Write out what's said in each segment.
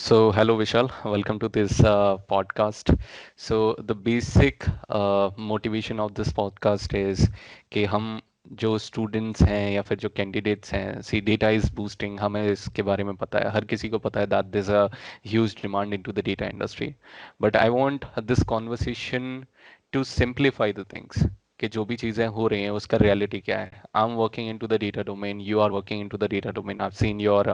Hello Vishal, welcome to this podcast. So, the basic motivation of this podcast is कि हम जो students हैं या फिर जो कैंडिडेट्स हैं सी डेटा इज बूस्टिंग हमें इसके बारे में पता है हर किसी को पता है that this a huge demand into the data industry but I want this conversation to simplify the things कि जो भी चीज़ें हो रही हैं उसका रियलिटी क्या है I am working into the data domain you are working into the data domain I have seen your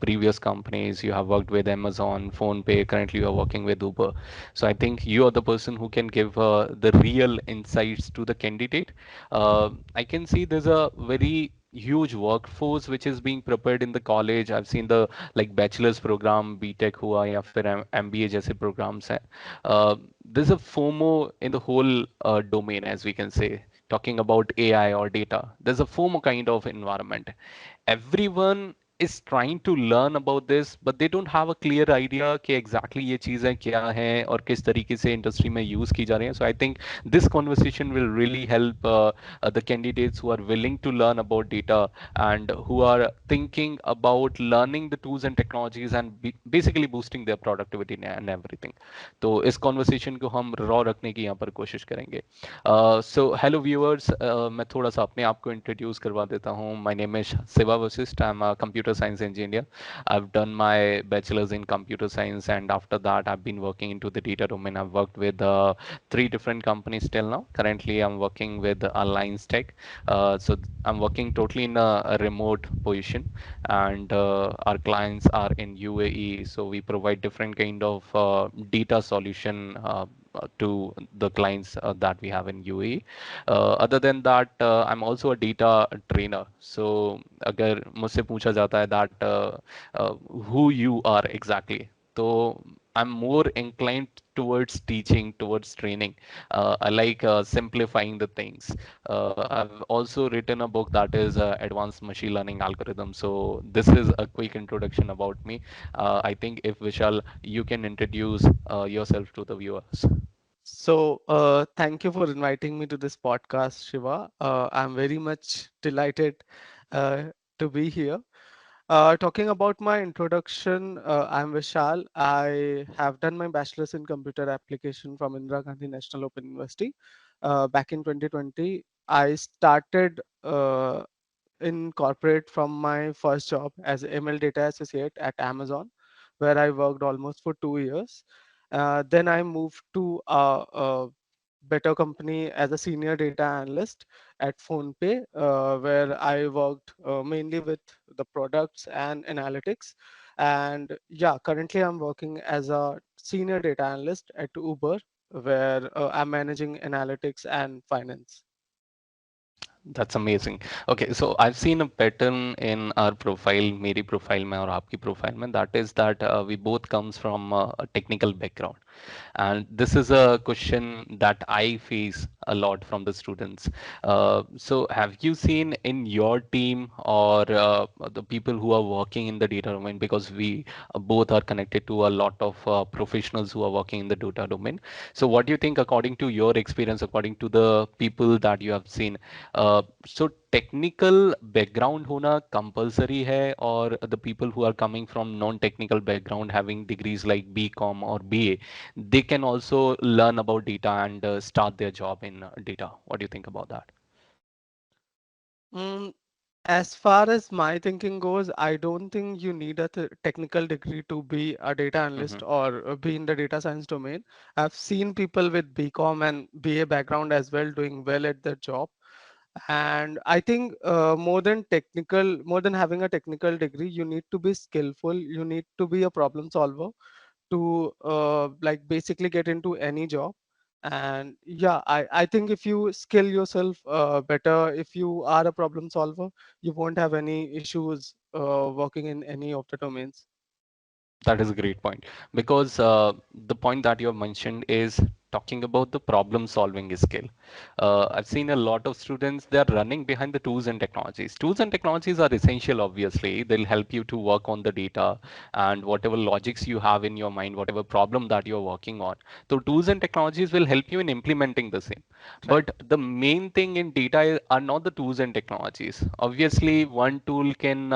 previous companies. You have worked with Amazon, PhonePe. Currently, you are working with Uber. So I think you are the person who can give the real insights to the candidate. I can see there's a very huge workforce which is being prepared in the college. I've seen the like bachelor's program, BTech हुआ या फिर MBA जैसे programs हैं. There's a FOMO in the whole domain, as we can say, talking about AI or data. There's a FOMO kind of environment. Everyone is trying to learn about this, but they don't have a clear idea कि exactly ये चीज़ें क्या हैं और किस तरीके से industry में यूज़ की जा रही हैं. So I think this conversation will really help the candidates who are willing to learn about data and who are thinking about learning the tools and technologies and basically boosting their productivity and everything. तो इस conversation को हम raw रखने की यहाँ पर कोशिश करेंगे. सो हेलो व्यूअर्स, मैं थोड़ा सा अपने आप को इंट्रोड्यूस करवा देता हूँ. My name is Shiva Vashishtha. I am a computer science engineer. I have done my bachelors in computer science and after that I have been working into the data domain. I have worked with three different companies till now. Currently, I'm working with Alliance Tech. So I'm working totally in a remote position, and our clients are in UAE. So we provide different kind of data solution to the clients that we have in UAE. Other than that, I'm also a data trainer. So अगर मुझसे पूछा जाता है that who you are exactly, तो I'm more inclined towards teaching, towards training. I like simplifying the things. I've also written a book that is Advanced Machine Learning Algorithm. So this is a quick introduction about me. I think if Vishal, you can introduce yourself to the viewers. Thank you for inviting me to this podcast, Shiva. I'm very much delighted uh, to be here. Talking about my introduction, I'm Vishal. I have done my bachelor's in computer application from Indira Gandhi National Open University back in 2020. I started in corporate from my first job as ML data associate at Amazon, where I worked almost for 2 years. Then I moved to a better company as a senior data analyst at PhonePe, where I worked mainly with the products and analytics. And yeah, currently I'm working as a senior data analyst at Uber, where I'm managing analytics and finance. That's amazing. Okay, so I've seen a pattern in our profile, मेरी profile में और आपकी profile में. That is that we both comes from a technical background, and this is a question that I face a lot from the students. So have you seen in your team or the people who are working in the data domain, because we both are connected to a lot of professionals who are working in the data domain. So what do you think, according to your experience, according to the people that you have seen, so technical background होना compulsory है, or the people who are coming from non-technical background having degrees like BCom or BA, they can also learn about data and start their job in data? What do you think about that? Mm, as far as my thinking goes, I don't think you need a technical degree to be a data Mm-hmm. analyst or be in the data science domain. I've seen people with BCom and BA background as well doing well at their job. And I think more than having a technical degree, you need to be skillful. You need to be a problem solver to like basically get into any job. And yeah, I think if you skill yourself better, if you are a problem solver, you won't have any issues working in any of the domains. That is a great point, because the point that you have mentioned is talking about the problem solving skill. I've seen a lot of students, they're running behind the tools and technologies. Tools and technologies are essential, obviously. They'll help you to work on the data and whatever logics you have in your mind, whatever problem that you're working on. So tools and technologies will help you in implementing the same. Right. But the main thing in data are not the tools and technologies. Obviously, one tool can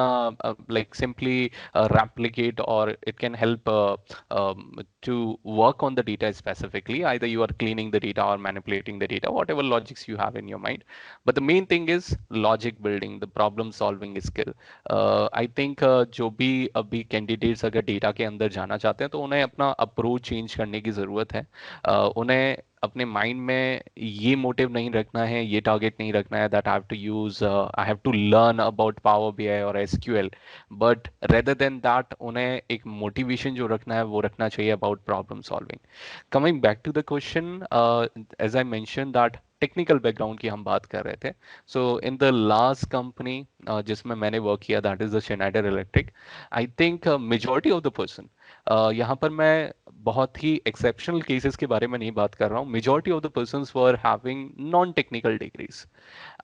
like simply replicate, or it can help to work on the data specifically. Either you are cleaning the data or manipulating the data, whatever logics you have in your mind. But the main thing is logic building, the problem solving skill. I think जो भी अभी candidates अगर data के अंदर जाना चाहते हैं तो उन्हें अपना अप्रोच चेंज करने की ज़रूरत है। उन्हें अपने माइंड में ये मोटिव नहीं रखना है, ये टारगेट नहीं रखना है that I have to learn about power BI और SQL, but rather than that उन्हें एक मोटिवेशन जो रखना है वो रखना चाहिए about problem solving. Coming back to the question, as I mention that technical background की हम बात कर रहे थे। So in the last company जिसमें मैंने वर्क किया, that is the Schneider Electric, I think majority of the person, यहाँ पर मैं बहुत ही एक्सेप्शनल केसेस के बारे में नहीं बात कर रहा हूँ, majority of the persons were having non technical degrees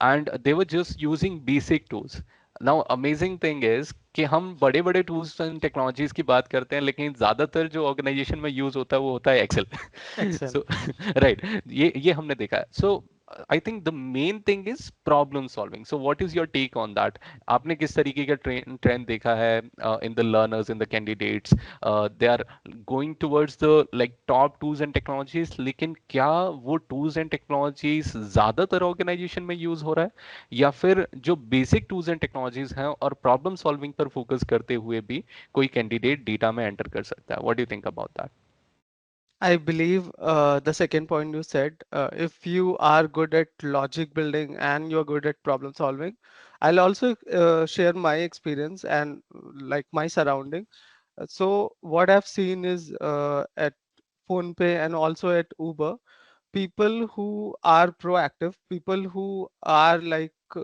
and they were just using basic tools. Now amazing thing is कि हम बड़े बड़े टूल्स एंड टेक्नोलॉजीज की बात करते हैं, लेकिन ज्यादातर जो ऑर्गेनाइजेशन में यूज होता है वो होता है एक्सेल। Excel. सो राइट, ये हमने देखा है। So I think the main thing is problem solving. So what is your take on that? आपने किस तरीके का ट्रेंड देखा है in the learners, in the candidates? They are going towards the like top tools and technologies, लेकिन क्या वो tools and technologies ज्यादातर ऑर्गेनाइजेशन में यूज हो रहा है, या फिर जो बेसिक टूल्स एंड टेक्नोलॉजीज हैं और प्रॉब्लम सॉल्विंग पर फोकस करते हुए भी कोई कैंडिडेट डेटा में एंटर कर सकता है? What do you think about that? I believe the second point you said, if you are good at logic building and you're good at problem solving, I'll also share my experience and like my surrounding. So what I've seen is at PhonePe and also at Uber, people who are proactive, people who are like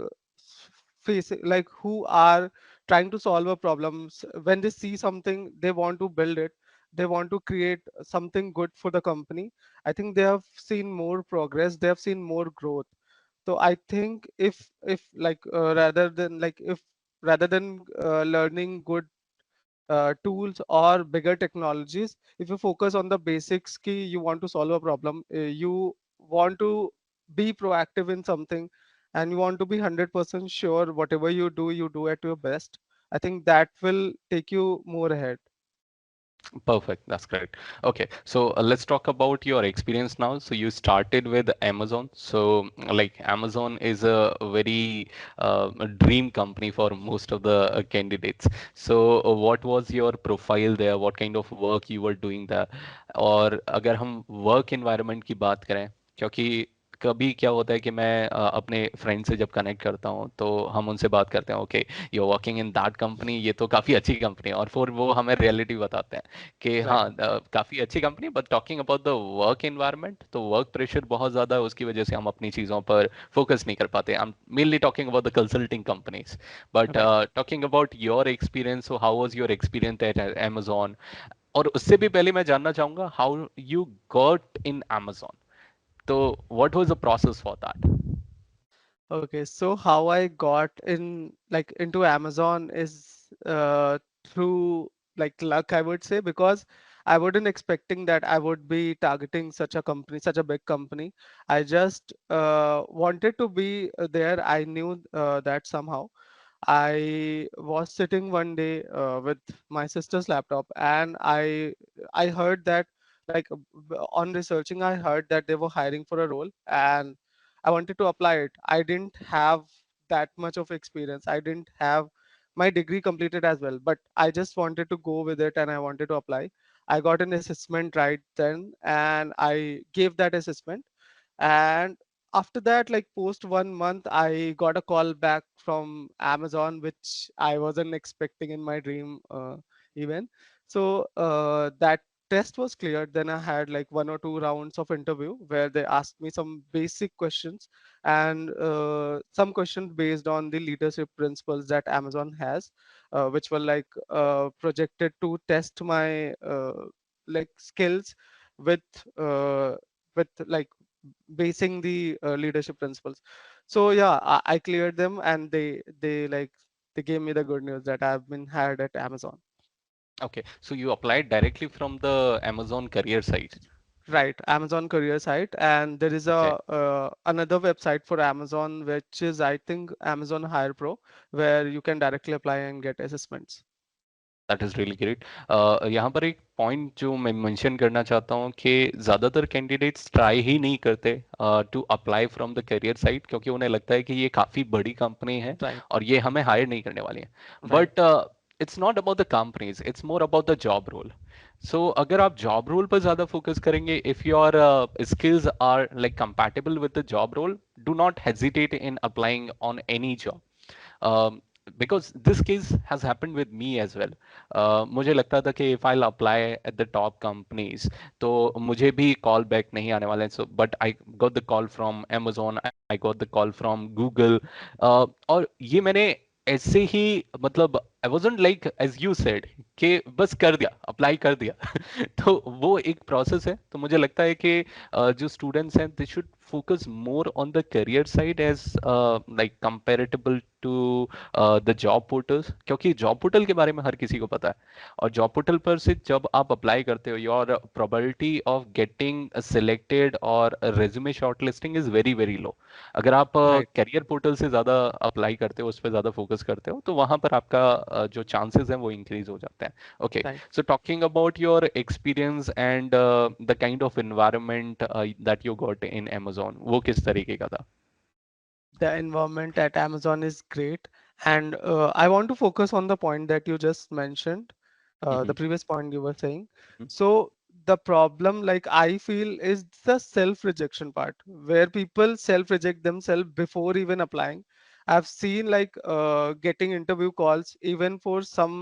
facing, like who are trying to solve a problem. When they see something, they want to build it. They want to create something good for the company. I think they have seen more progress. They have seen more growth. So I think if like rather than learning good tools or bigger technologies, if you focus on the basics key, you want to solve a problem, you want to be proactive in something, and you want to be 100% sure whatever you do at your best. I think that will take you more ahead. Perfect. That's correct. Okay, so let's talk about your experience now. So you started with Amazon. So like Amazon is a very dream company for most of the candidates. So what was your profile there? What kind of work you were doing there? और अगर हम work environment की बात करें, क्योंकि कभी क्या होता है कि मैं अपने फ्रेंड से जब कनेक्ट करता हूँ तो हम उनसे बात करते हैं, okay you are working in that company, ये तो काफ़ी अच्छी कंपनी है, और फिर वो हमें रियलिटी बताते हैं कि हाँ Right. काफ़ी अच्छी company, but talking about the work environment तो वर्क प्रेशर बहुत ज़्यादा है, उसकी वजह से हम अपनी चीज़ों पर फोकस नहीं कर पाते। I am mainly talking about the consulting companies, but Right. Talking about your experience, so how was your experience eight Amazon? और उससे भी पहले मैं जानना चाहूंगा how you got in Amazon, तो what was the process for that? Okay, so how I got in like into Amazon is through like luck, I would say, because I wasn't expecting that I would be targeting such a company, such a big company. I just wanted to be there. I knew that somehow. I was sitting one day with my sister's laptop, and I heard that like on researching, I heard that they were hiring for a role, and I wanted to apply it. I didn't have that much of experience. I didn't have my degree completed as well, but I just wanted to go with it and I wanted to apply. I got an assessment right then and I gave that assessment. And after that, like post 1 month, I got a call back from Amazon, which I wasn't expecting in my dream even. So that test was cleared. Then I had like 1 or 2 rounds of interview where they asked me some basic questions and some questions based on the leadership principles that Amazon has, which were like projected to test my like skills with uh, with like basing the leadership principles. So yeah, I cleared them, and they gave me the good news that I've been hired at Amazon. Okay, so you applied directly from the Amazon career site. Right, Amazon career site, and there is Okay. a another website for Amazon, which is I think Amazon Hire Pro, where you can directly apply and get assessments. That is really great. यहाँ पर एक point जो मैं mention करना चाहता हूँ कि ज़्यादातर कैंडिडेट्स ट्राई ही नहीं करते to apply from the career site, क्योंकि उन्हें लगता है कि ये काफ़ी बड़ी कंपनी है Right, और ये हमें हायर नहीं करने वाली है। right, but it's not about the companies, it's more about the job role. So अगर आप जॉब रोल पर ज़्यादा फोकस करेंगे, if your skills are like compatible with the job role, do not hesitate in applying on any job. Because this case has happened with me as well. मुझे लगता था कि if I'll apply at the top companies तो मुझे भी call back नहीं आने वाले हैं, so but I got the call from Amazon, I got the call from Google, और ये मैंने ऐसे ही मतलब आई wasn't like as you said कि बस कर दिया, अप्लाई कर दिया तो वो एक प्रोसेस है। तो मुझे लगता है कि जो स्टूडेंट्स हैं they should focus more on the career side as like comparable to the job portals, क्योंकि जॉब पोर्टल के बारे में हर किसी को पता है। और जॉब पोर्टल पर से जब आप अप्लाई करते हो, your probability of getting selected और resume shortlisting is very very low. अगर आप right, करियर पोर्टल से ज़्यादा अप्लाई करते हो, उस पर ज़्यादा फोकस करते हो, तो वहाँ पर आपका जो चांसेस हैं वो इंक्रीज हो जाते हैं। Okay, right. So talking about your experience and the kind of environment that you got in Amazon, वो किस तरीके का था? The environment at Amazon is great. And I want to focus on the point that you just mentioned, the hmm. previous point you were saying. So the problem, like I feel, is the self-rejection part, where people self-reject themselves before even applying. I've seen like getting interview calls even for some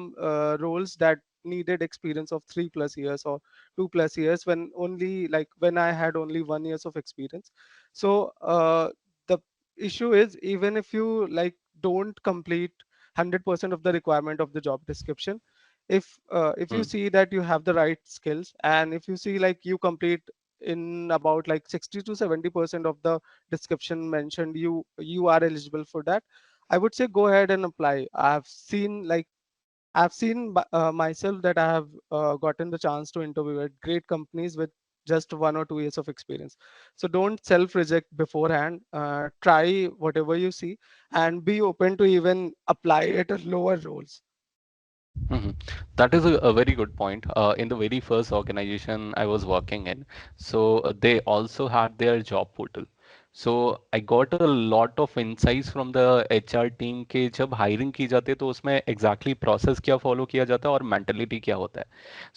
roles that needed experience of 3+ years or 2+ years, when only like when I had only 1 years of experience. So the issue is, even if you like don't complete 100% of the requirement of the job description, if you hmm. see that you have the right skills, and if you see like you complete in about like 60 to 70% of the description mentioned, you are eligible for that, I would say go ahead and apply. I've seen myself that I have gotten the chance to interview at great companies with just 1 or 2 years of experience. So don't self reject beforehand. Try whatever you see, and be open to even apply at a lower roles. Mhm. That is a very good point. In the very first organization I was working in, so they also had their job portal. So I got a lot of insights from the HR team कि जब hiring की जाती है तो उसमें exactly process क्या follow किया जाता है और mentality क्या होता है.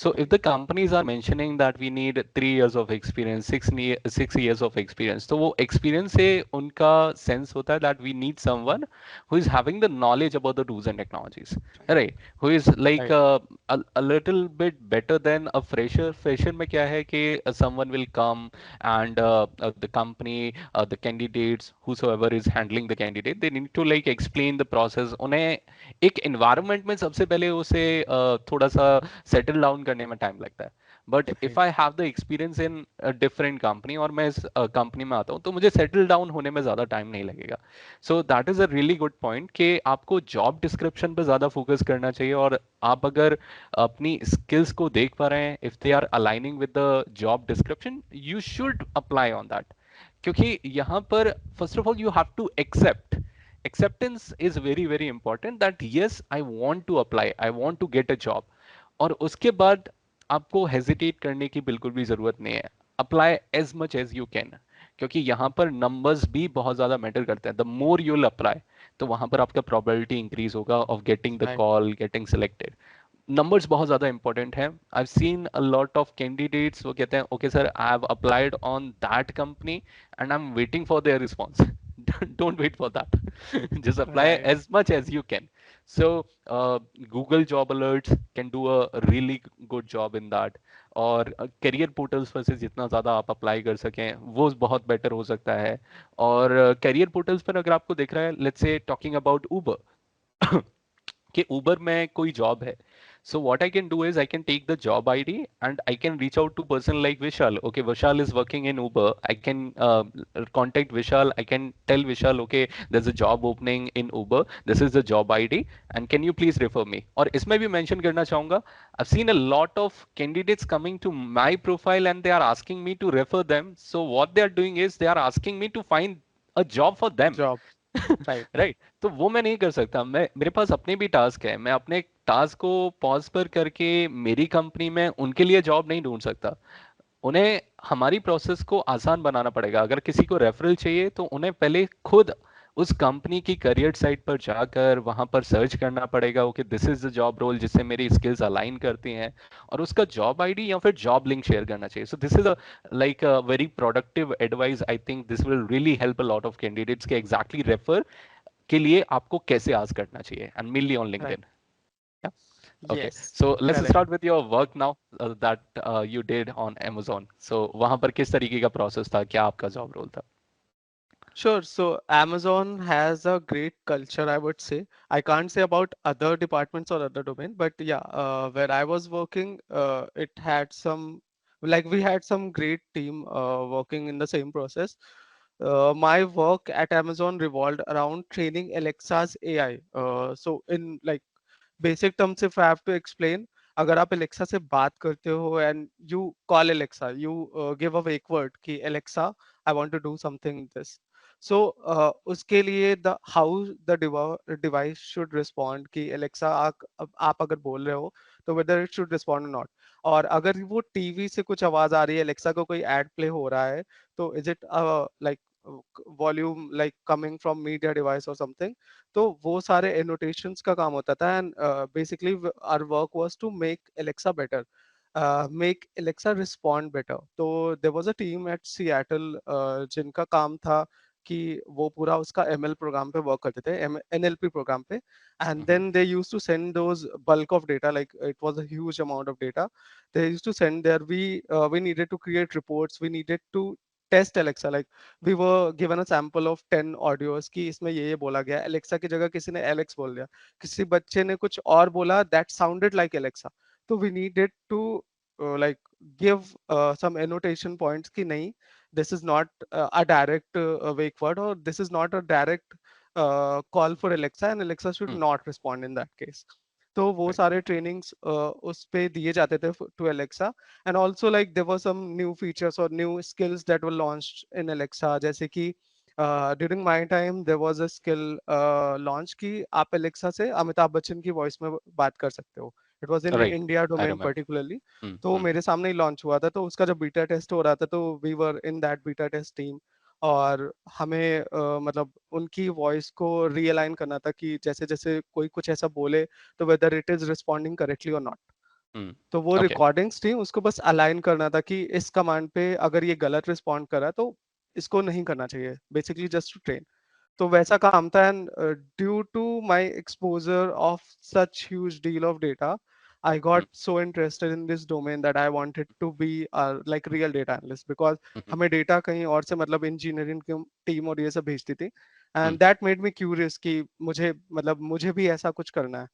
So if Right, the companies are mentioning that we need 3 years of experience, 6 years of experience, तो वो experience से उनका sense होता है that we need someone who is having the knowledge about the tools and technologies, right, right? Who is like right, a little bit better than a fresher. Fresher में क्या है कि someone will come and the company, the candidates, whosoever is handling the candidate, they need to like explain the process. उन्हें एक environment में सबसे पहले उसे थोड़ा सा settle down करने में time लगता है। But if right, I have the experience in different company और मैं इस कंपनी में आता हूँ तो मुझे सेटल डाउन होने में ज़्यादा टाइम नहीं लगेगा। So that is a really good point कि आपको जॉब डिस्क्रिप्शन पे ज़्यादा फोकस करना चाहिए, और आप अगर अपनी स्किल्स को देख पा रहे हैं, if they are aligning with the job description, you should apply on that. क्योंकि यहाँ पर first of all you have to accept, acceptance is very very important that yes I want to apply, I want to get a job। और उसके बाद आपको hesitate करने की बिल्कुल भी जरूरत नहीं है। Apply as much as you can, क्योंकि यहाँ पर नंबर्स भी बहुत ज्यादा मैटर करते हैं। द मोर यूल अप्लाई, तो वहां पर आपका प्रोबेबिलिटी इंक्रीज होगा of getting the right, call, getting selected. Numbers बहुत ज़्यादा इंपॉर्टेंट है। I seen a lot of candidates, वो कहते हैं okay sir I have applied on that company and I am waiting for their response. Don't wait for that, just apply right, as much as you can. So Google job alerts can do a really good job in that. और career portals पर से जितना ज़्यादा आप apply कर सकें वो बहुत बेटर हो सकता है। और करियर पोर्टल्स पर अगर आपको दिख रहा है, let's say talking about Uber कि ऊबर में कोई जॉब है, So what I can do is I can take the job ID and I can reach out to person like Vishal. Okay, Vishal is working in Uber. I can contact Vishal. I can tell Vishal, okay, there's a job opening in Uber. This is the job ID, and can you please refer me? और इसमें भी mention करना चाहूंगा. I've seen a lot of candidates coming to my profile and they are asking me to refer them. So what they are doing is they are asking me to find a job for them. job. Right. Right तो वो मैं नहीं कर सकता मैं मेरे पास अपने भी टास्क है मैं अपने टास्क को पॉज पर करके मेरी कंपनी में उनके लिए जॉब नहीं ढूंढ सकता उन्हें हमारी प्रोसेस को आसान बनाना पड़ेगा अगर किसी को रेफरल चाहिए तो उन्हें पहले खुद उस कंपनी की करियर साइट पर जाकर वहां पर सर्च करना पड़ेगा okay this is the job role जिससे मेरी स्किल्स अलाइन करती हैं और उसका जॉब आईडी या फिर जॉब लिंक शेयर करना चाहिए so this is a like a very productive advice I think this will really help a lot of candidates के एग्जैक्टली रेफर के लिए आपको कैसे आस्क करना चाहिए and mainly on Right. LinkedIn okay Yes. so let's Correct. start with your work now that you did on Amazon so वहां पर किस तरीके का प्रोसेस था क्या आपका जॉब रोल था Sure. So Amazon has a great culture, I would say. I can't say about other departments or other domain, but yeah, where I was working, it had some, like we had some great team working in the same process. My work at Amazon revolved around training Alexa's AI. So in like basic terms, if I have to explain, अगर आप Alexa से बात करते हो and you call Alexa, you give a wake word कि Alexa, I want to do something this. So उसके लिए the how the device should respond कि Alexa आप अगर बोल रहे हो तो whether it should respond or not. और अगर वो टीवी से कुछ आवाज आ रही है Alexa को कोई ad play हो रहा है तो is it like volume like coming from media device or something तो वो सारे annotations का काम होता था and basically our work was to make Alexa better make Alexa respond better तो there was a team at Seattle जिनका काम था कि वो पूरा उसका ML प्रोग्राम पे वर्क करते थे NLP प्रोग्राम पे and hmm then they used to send those bulk of data like it was a huge amount of data they used to send there we needed to create reports we needed to test Alexa like we were given a sample of 10 audios कि इसमें ये बोला गया Alexa की जगह किसी ने Alex बोल दिया किसी बच्चे ने कुछ और बोला that sounded like Alexa तो we needed to like give some annotation points कि नहीं this is not a direct wake word or this is not a direct call for Alexa and Alexa should hmm not respond in that case तो वो right सारे trainings उस पे दिए जाते थे to Alexa and also like there were some new features or new skills that were launched in Alexa जैसे कि during my time there was a skill launch कि आप Alexa से अमिताभ बच्चन की voice में बात कर सकते हो it was in right India I domain remember particularly तो मेरे सामने ही लॉन्च हुआ था तो उसका जब बीटा टेस्ट हो रहा था तो we were in that beta test team और हमें मतलब उनकी वॉइस को रीअलाइन करना था कि जैसे जैसे कोई कुछ ऐसा बोले तो whether it is responding correctly और नॉट तो वो ओके रिकॉर्डिंग्स थी उसको बस अलाइन करना था कि इस कमांड पे अगर ये गलत रिस्पॉन्ड कर रहा है तो इसको नहीं करना चाहिए बेसिकली जस्ट टू ट्रेन तो वैसा काम था and due to my exposure of such huge deal of data I got so interested in this domain that I wanted to be like real data analyst because हमें data कहीं और से मतलब engineering की टीम और ये सब भेजती थी and that made me curious कि मुझे मतलब मुझे भी ऐसा कुछ करना है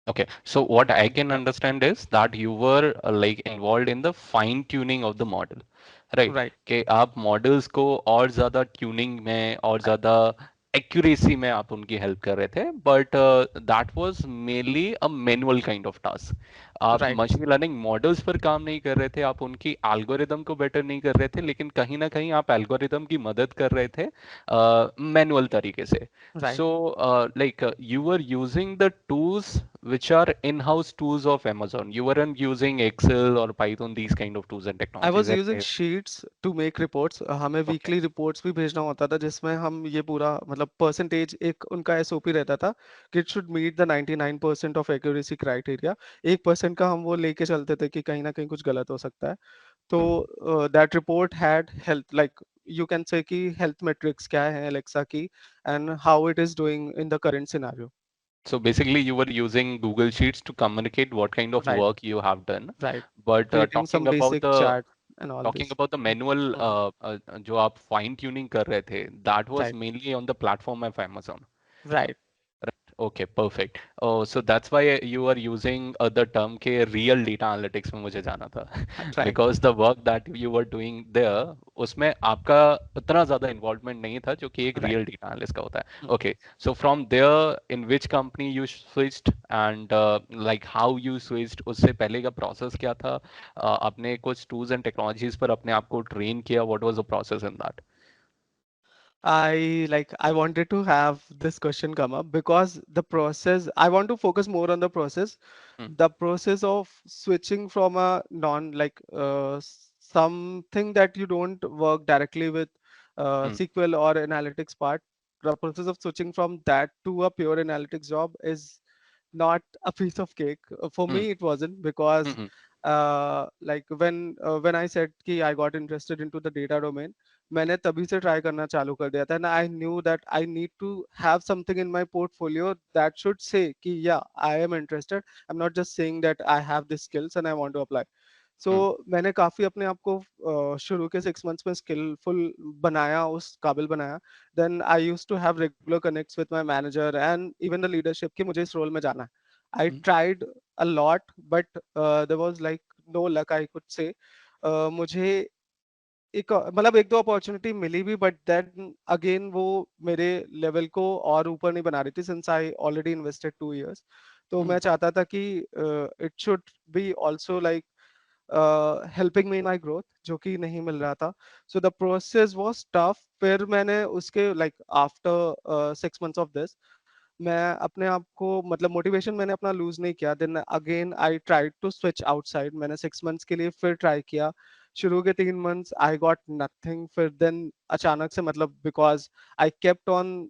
Okay, so what I can या understand is that you were like involved in the fine tuning of the model, right? Right कि आप मॉडल्स को और ज़्यादा ट्यूनिंग में और ज़्यादा एक्यूरेसी में आप उनकी हेल्प कर रहे थे but that was mainly a manual kind of task आप राइट मशीन लर्निंग मॉडल्स पर काम नहीं कर रहे थे आप उनकी एल्गोरिदम को बेटर नहीं कर रहे थे लेकिन कहीं ना कहीं आप एल्गोरिदम की मदद कर रहे थे मैनुअल तरीके से right so you were using the tools which are in-house tools of Amazon. You weren't using Excel or Python, these kind of tools and I technologies. Was using sheets to make reports हमें Okay. Weekly reports भी भेजना होता था जिसमें हम ये पूरा मतलब परसेंटेज एक उनका एसओपी रहता था कि it should meet the 99% of accuracy criteria 1% का हम वो लेके चलते थे कि कहीं ना कहीं कुछ गलत हो सकता है तो Hmm. That report had health like you can say कि हेल्थ मेट्रिक्स क्या है एलेक्सा की and how it is doing in the current scenario So basically, you were using Google Sheets to communicate what kind of right work you have done. Right But creating some basic chart and all talking this about the manual जो आप fine tuning कर रहे थे, that was right mainly on the platform of Amazon. Right Okay, perfect. Oh, so that's why you are using the term के real data analytics में मुझे जाना था Right. because the work that you were doing there उसमें आपका उतना ज़्यादा involvement नहीं था जो कि एक Right. real data analyst का होता Hmm. है. Okay, so from there in which company you switched and like how you switched उससे पहले का process क्या था? आपने कुछ tools and technologies पर अपने आप को train किया, what was the process in that? I wanted to have this question come up because the process, I want to focus more on the process. Hmm, The process of switching from a non like something that you don't work directly with hmm, SQL or analytics part. The process of switching from that to a pure analytics job is not a piece of cake. For hmm, me, it wasn't hmm, because hmm, when I said कि I got interested into the data domain, मैंने तभी से try करना चालू कर दिया था and I knew that I need to have something in my portfolio that should say कि या I am interested, I am not just saying that I have this skills and I want to apply. So hmm, मैंने काफ़ी अपने आप को शुरू के 6 months में स्किलफुल बनाया, उस काबिल बनाया. Then I used to have regular connects with my manager and even the leadership कि मुझे इस रोल में जाना है. I hmm, tried a lot but there was like no luck I could say. मुझे मतलब एक दो अपॉर्चुनिटी मिली भी बट देन अगेन वो मेरे लेवल को और ऊपर नहीं बना रही थी since I already invested 2 years. तो hmm, मैं चाहता था कि it should be also like helping me in my growth, जो कि नहीं मिल रहा था. So the process was tough. फिर मैंने उसके like after 6 months of this मैं अपने आप को मतलब मोटिवेशन मैंने अपना लूज नहीं किया. Then again I tried to switch outside. मैंने 6 months के लिए फिर ट्राई किया. शुरू के 3 months आई गॉट नथिंग. फिर देन अचानक से मतलब because I kept on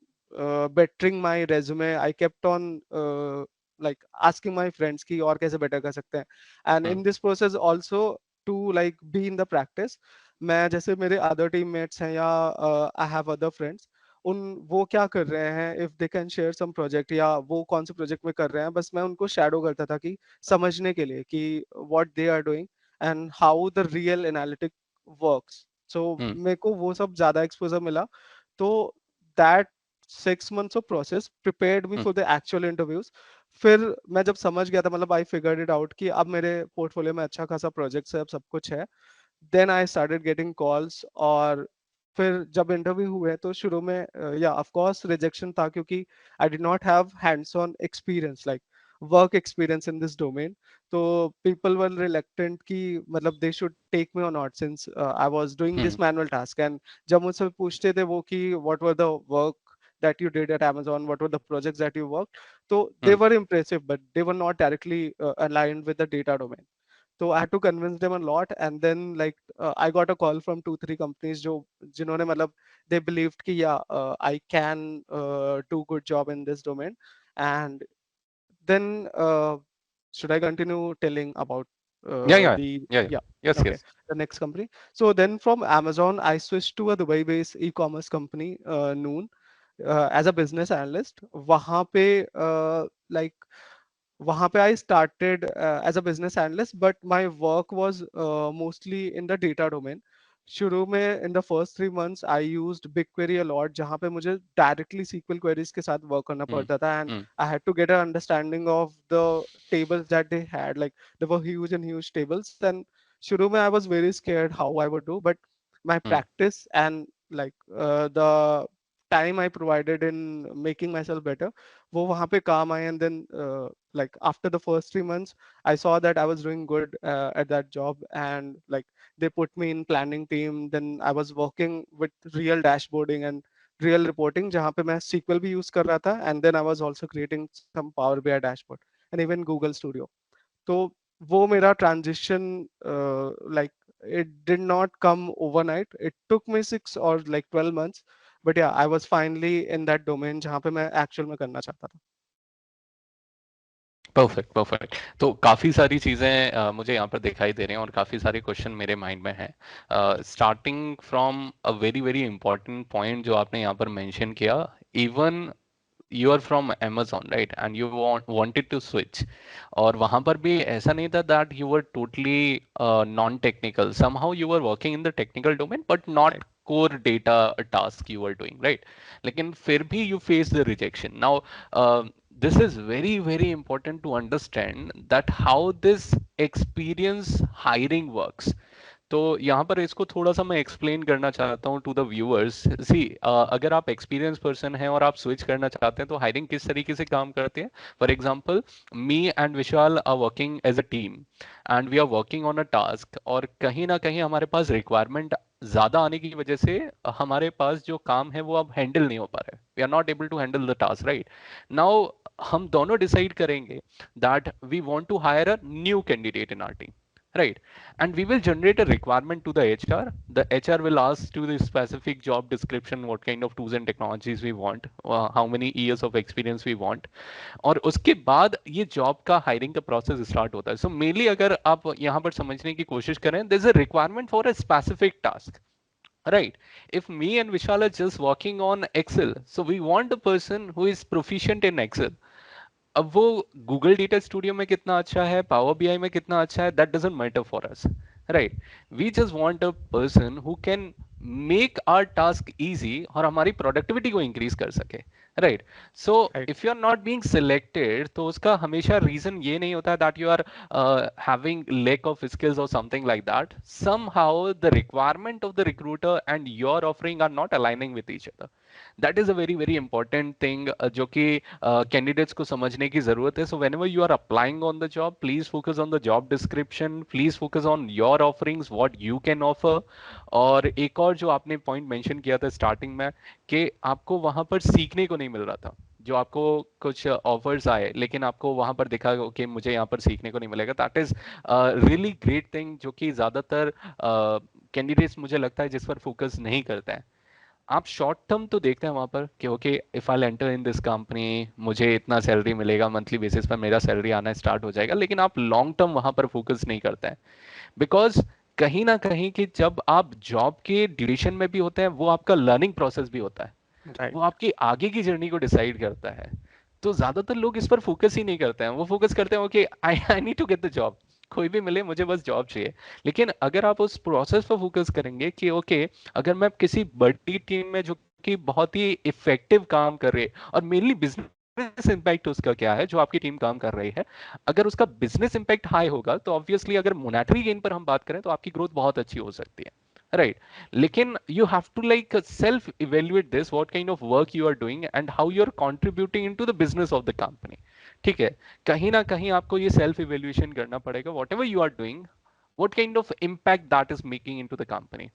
bettering my resume, I kept on like asking my friends की और कैसे बेटर कर सकते हैं. And hmm, in this process also to like be in the practice, मैं जैसे मेरे अदर टीममेट्स हैं या आई हैव अदर फ्रेंड्स, उन वो क्या कर रहे हैं, if they can share some project या वो कौन से प्रोजेक्ट में कर रहे हैं, बस मैं उनको शैडो करता था कि समझने के लिए कि what they are doing and how the real analytic works. So hmm, मेरे को वो सब ज्यादा एक्सपोजर मिला. तो that 6 months of process prepared me hmm, for the actual interviews. फिर मैं जब समझ गया था मतलब आई फिगर्ड इट आउट कि अब मेरे पोर्टफोलियो में अच्छा खासा प्रोजेक्ट्स है, अब सब कुछ है. Then I started getting calls. और फिर जब इंटरव्यू हुए तो शुरू में या ऑफ कोर्स रिजेक्शन था क्योंकि I did not have hands on experience like work experience in this domain. तो पीपल वर रिलेक्टेंट कि मतलब दे शुड टेक मी और not since I was doing hmm, this manual task. And जब मुझसे पूछते थे वो कि what were the work that you did at Amazon, what were the projects that you worked, so they hmm, were impressive but they were not directly aligned with the data domain. So I had to convince them a lot. And then like I got a call from 2 3 companies जो जिन्होंने मतलब they believed कि yeah, I can do good job in this domain. And then should I continue telling about yeah, yeah, the yeah, yeah. yeah, Yes, okay, yes. the next company. So then from Amazon I switched to a Dubai based e-commerce company, Noon, as a business analyst. वहाँ पे like वहाँ पे I started as a business analyst, but my work was mostly in the data domain. शुरू में in the first 3 months I used BigQuery a lot, जहाँ पे मुझे directly SQL queries के साथ work करना Hmm, पड़ता था. And hmm, I had to get an understanding of the tables that they had. Like they were huge and huge tables. And शुरू में I was very scared how I would do, but my hmm, practice and like the time I provided in making myself better, वो वहाँ पे काम आए. And then like after the first 3 months I saw that I was doing good at that job. And like they put me in planning team. Then I was working with real dashboarding and real reporting जहाँ पे मैं SQL भी use कर रहा था. And then I was also creating some Power BI dashboard and even Google Studio. तो वो मेरा transition like it did not come overnight. It took me 6 or like 12 months. But yeah, I was finally in that domain जहाँ पे मैं actual में करना चाहता था. Perfect perfect. तो काफ़ी सारी चीज़ें मुझे यहाँ पर दिखाई दे रहे हैं और काफ़ी सारे क्वेश्चन मेरे माइंड में हैं. Starting from a very very important point जो आपने यहाँ पर मेंशन किया. Even you are from Amazon right and you wanted to switch और वहां पर भी ऐसा नहीं था that you were totally non technical. Somehow you were working in the technical domain but not Right. core data task you were doing right. लेकिन फिर भी you face the rejection. Now this is very very important to understand that how this experience hiring works. तो यहाँ पर इसको थोड़ा सा मैं एक्सप्लेन करना चाहता हूँ टू द व्यूअर्स। सी, अगर आप एक्सपीरियंस पर्सन हैं और आप स्विच करना चाहते हैं तो हायरिंग किस तरीके से काम करती है। For example, me and Vishal are working as a team and we are working on a task, और कहीं ना कहीं हमारे पास रिक्वायरमेंट ज़्यादा आने की वजह से हमारे पास जो काम है वो अब हैंडल नहीं हो पा रहा है, we are not able to handle the task, right. Now हम दोनों डिसाइड करेंगे that we want to hire a new candidate in our team, right? And we will generate a requirement to the HR. The HR will ask to the specific job description what kind of tools and technologies we want, how many years of experience we want, और उसके बाद ये job का hiring का process start होता है। So mainly अगर आप यहाँ पर समझने की कोशिश करें, there is a requirement for a specific task, right? If me and Vishal are just working on Excel, so we want a person who is proficient in Excel. अब वो गूगल डेटा स्टूडियो में कितना अच्छा है, power BI में कितना अच्छा है, that doesn't matter for us, right. We just want a person who can make our task easy और हमारी प्रोडक्टिविटी को इंक्रीज कर सके, right. So Right. If you are not being selected तो उसका हमेशा रीजन ये नहीं होता that you are having lack of skills or something like that. Somehow the requirement of the recruiter and your offering are not aligning with each other. That is a very very important thing जो कि candidates को समझने की जरूरत है। So whenever you are applying on the job, please focus on the job description, please focus on your offerings, what you can offer. और एक और जो आपने पॉइंट मेंशन किया था स्टार्टिंग में कि आपको वहां पर सीखने को नहीं मिल रहा था, जो आपको कुछ ऑफर्स आए लेकिन आपको वहां पर दिखा कि मुझे यहाँ पर सीखने को नहीं मिलेगा, that is really great thing जो कि ज्यादातर कैंडिडेट्स मुझे लगता है जिस पर फोकस नहीं करते हैं। आप शॉर्ट टर्म तो देखते हैं वहां पर कि okay, if I enter in this company मुझे इतना सैलरी मिलेगा, मंथली बेसिस पर मेरा सैलरी आना स्टार्ट हो जाएगा, लेकिन आप लॉन्ग टर्म वहां पर फोकस नहीं करते हैं। बिकॉज कहीं ना कहीं कि जब आप जॉब के ड्यूरेशन में भी होते हैं, वो आपका लर्निंग प्रोसेस भी होता है, Right. वो आपकी आगे की जर्नी को डिसाइड करता है। तो ज्यादातर लोग इस पर फोकस ही नहीं करते हैं, वो फोकस करते हैं कि I I need to get the job, कोई भी मिले मुझे बस जॉब चाहिए। लेकिन अगर आप उस प्रोसेस पर फोकस करेंगे कि ओके, अगर मैं किसी बड़ी टीम में जो कि बहुत ही इफेक्टिव काम कर रही है, और मेनली बिजनेस इम्पैक्ट उसका क्या है जो आपकी टीम काम कर रही है, अगर उसका बिजनेस इम्पैक्ट हाई होगा तो ऑब्वियसली अगर मोनेटरी गेन पर हम बात करें तो आपकी ग्रोथ बहुत अच्छी हो सकती है, राइट। लेकिन you have to like self evaluate this what kind of work you are doing and how you are contributing into the business of the company, ठीक है। कहीं ना कहीं आपको ये सेल्फ इवेल्युएशन करना पड़ेगा, whatever you are doing what kind of impact that is making into the company,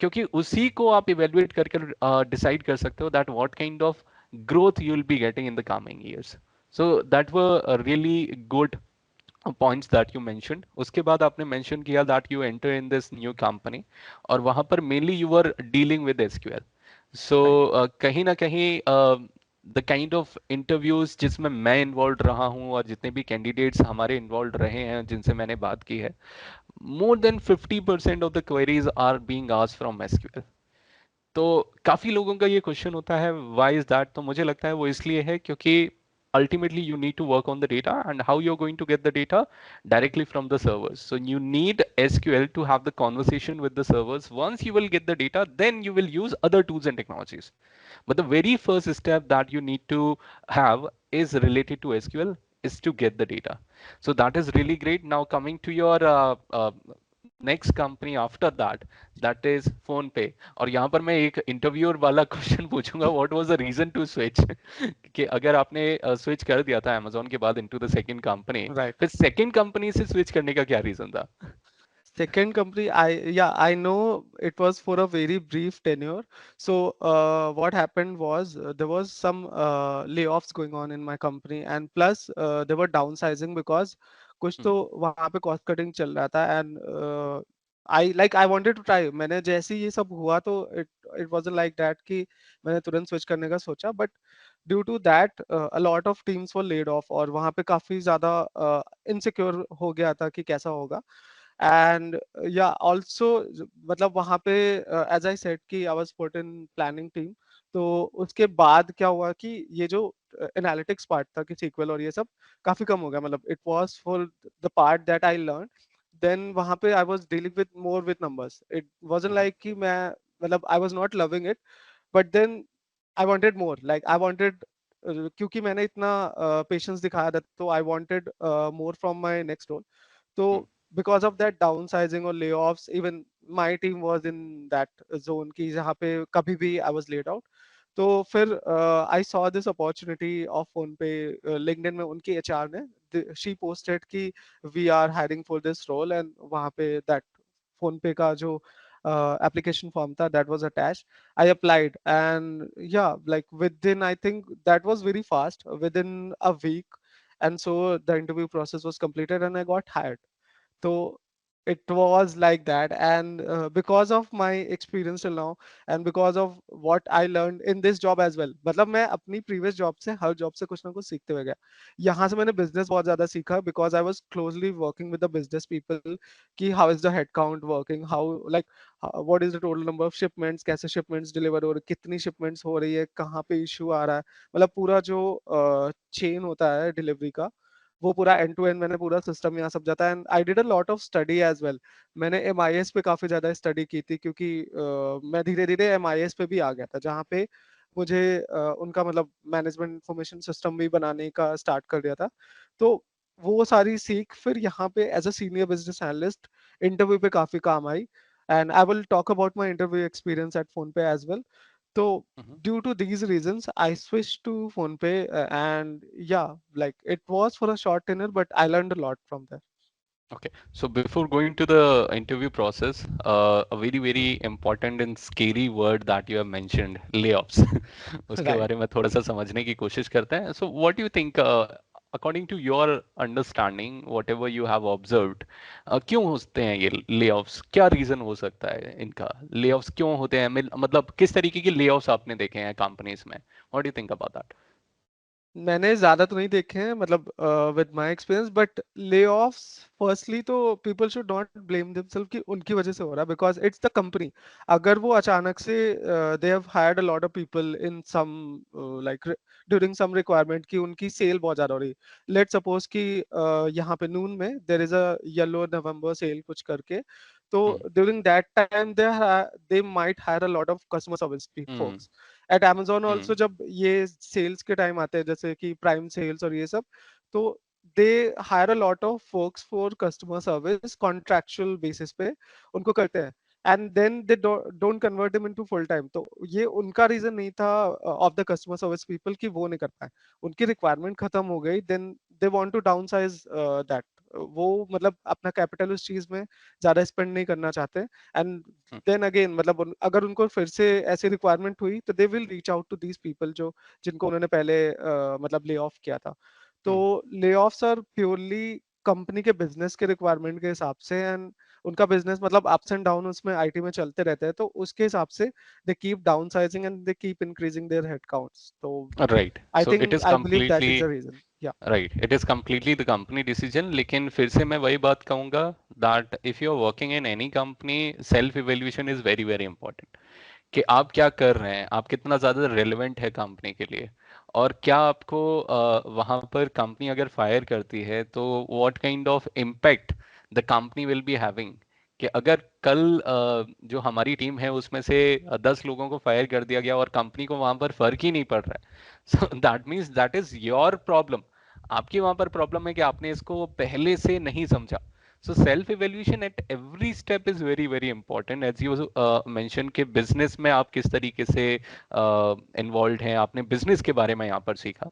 क्योंकि उसी को आप इवेल्युएट करके डिसाइड कर सकते हो that what kind of growth you will be getting in the coming years. So that were really good points that you mentioned. उसके बाद आपने मेंशन किया that you enter in this new company और वहां पर mainly you are dealing with SQL. So Right. कहीं ना कहीं द काइंड ऑफ इंटरव्यूज जिसमें मैं इन्वॉल्व रहा हूँ और जितने भी कैंडिडेट्स हमारे इन्वॉल्व रहे हैं जिनसे मैंने बात की है, more than 50% of the queries are being asked from SQL. तो काफी लोगों का ये क्वेश्चन होता है व्हाई इज दैट, तो मुझे लगता है वो इसलिए है क्योंकि ultimately you need to work on the data and how you're going to get the data directly from the servers. So you need SQL to have the conversation with the servers. Once you will get the data, then you will use other tools and technologies. But the very first step that you need to have is related to SQL, is to get the data. So that is really great. Now coming to your next company after that, that is phone पे। और यहाँ पर मैं एक interviewer वाला question पूछूंगा, what was the reason to switch कि अगर आपने स्विच कर दिया था अमेजोन के बाद into the second company, Right. फिर सेकंड कंपनी से स्विच करने का क्या रीजन था? Second company, I know it was for a very brief tenure. So what happened was there was some layoffs going on in my company, and plus they were downsizing because कुछ तो हम्म, वहाँ पे cost cutting चल रहा था, and I wanted to try. मैंने जैसे ही ये सब हुआ तो it wasn't like that कि मैंने तुरंत switch करने का सोचा, but due to that a lot of teams were laid off, और वहाँ पे काफी ज्यादा insecure हो गया था कि कैसा होगा। एंड या ऑल्सो मतलब वहाँ पे एज आई सेड कि I was put in planning team. तो उसके बाद क्या हुआ कि ये जो एनालिटिक्स पार्ट था कि सीक्वल और ये सब काफी कम हो गया, मतलब it was for the part that I learn. Then वहाँ पे I was dealing with more with numbers, it wasn't hmm, like कि मैं मतलब I was not loving it, but then I wanted more, like I wanted क्योंकि मैंने इतना patience दिखाया था, तो I wanted more from my next role. तो hmm, because of that downsizing और layoffs, even my team was in that zone की जहाँ पे कभी भी आई वाज लेड आउट. तो फिर I saw this opportunity of PhonePe. LinkedIn में उनकी एचआर ने, शी पोस्टेड कि we are hiring for this role, and वहाँ पे दैट फोन पे का जो application form था, that was attached. I applied, and yeah, like within, I think that was very fast, within a week, and so the interview process was completed and I got hired. So it was like that, and because of my experience till now, and because of what I learned in this job as well, मतलब मैं अपनी previous job से हर job से कुछ ना कुछ सीखते हुए गया. यहाँ से मैंने business बहुत ज़्यादा सीखा, because I was closely working with the business people कि how is the head count working, how like what is the total number of shipments, कैसे shipments deliver हो रही, कितनी shipments हो रही है, कहाँ पे issue आ रहा है, मतलब पूरा जो chain होता है delivery का, वो पूरा एंड टू एंड मैंने पूरा सिस्टम यहाँ समझा था. And I did a lot of study as well. मैंने एमआईएस पे काफी ज्यादा स्टडी की थी, क्योंकि मैं धीरे धीरे एमआईएस पे भी आ गया था, जहाँ पे मुझे उनका मतलब मैनेजमेंट इंफॉर्मेशन सिस्टम भी बनाने का स्टार्ट कर दिया था. तो वो सारी सीख फिर यहाँ पे as a senior business analyst interview पे काफी काम आई. And I will talk about my interview experience at PhonePe as well. So hmm. due to these reasons, I switched to PhonePe, and yeah, like it was for a short tenure, but I learned a lot from there. Okay, so before going to the interview process, a very, very important and scary word that you have mentioned, layoffs. उसके Right. बारे में थोड़ा सा समझने की कोशिश करते हैं. So what do you think, according to your understanding, whatever you have observed, क्यों होते हैं ये layoffs? क्या रीजन हो सकता है इनका? Layoffs क्यों होते हैं? मतलब किस तरीके की layoffs आपने देखे हैं कंपनीज में? What do you think about that? मैंने ज्यादा तो नहीं देखे हैं, मतलब with my experience, but layoffs firstly तो people should not blame themselves कि उनकी वजह से हो रहा है, बिकॉज इट्स द कंपनी. अगर वो अचानक से they have hired a lot of people in some like during some requirement कि उनकी सेल बहुत ज्यादा हो रही है. लेट सपोज कि यहाँ पे नून में there is a yellow November sale कुछ करके, तो hmm during that time they might hire a lot of customer service hmm folks. At Amazon hmm also जब ये सेल्स के टाइम आते हैं, जैसे कि प्राइम सेल्स और ये सब, तो they hire a lot of folks for customer service contractual basis पे उनको करते हैं. And then they don't convert them into full time. तो ये उनका रीजन नहीं था of the customer service people कि वो नहीं कर पाए, उनकी रिक्वायरमेंट खत्म हो गई. Then they want to downsize that. वो मतलब अपना कैपिटल उस चीज में ज्यादा स्पेंड नहीं करना चाहते. एंड हम्म देन अगेन मतलब अगर उनको फिर से ऐसी रिक्वायरमेंट हुई, तो they will reach out to these people जो जिनको उन्होंने पहले मतलब ले ऑफ किया था. तो hmm layoffs are purely company के बिजनेस के रिक्वायरमेंट के हिसाब से. एंड उनका बिजनेस मतलब अप्स एंड डाउन उसमें आईटी में चलते रहते हैं, तो उसके हिसाब से they keep downsizing and they keep increasing their headcounts. तो right, I so it think is I believe that completely is the reason. Yeah. Right, it is completely the company decision. लेकिन फिर से मैं वही बात कहूंगा that if you are working in any company, self evaluation is very very important. कि आप क्या कर रहे हैं, आप कितना ज़्यादा रेलेवेंट है कंपनी के लिए, और क्या आपको वहाँ पर कंपनी अगर फायर करती है तो what kind of impact the company will be having. कि अगर कल जो हमारी टीम है उसमें से 10 लोगों को फायर कर दिया गया और कंपनी को वहाँ पर फर्क ही नहीं पड़ रहा है, so that means that is your problem. आपकी वहाँ पर प्रॉब्लम है कि आपने इसको पहले से नहीं समझा. So self evaluation at every step is very very important. As you mentioned कि business में आप किस तरीके से involved हैं, आपने business के बारे में यहाँ पर सीखा.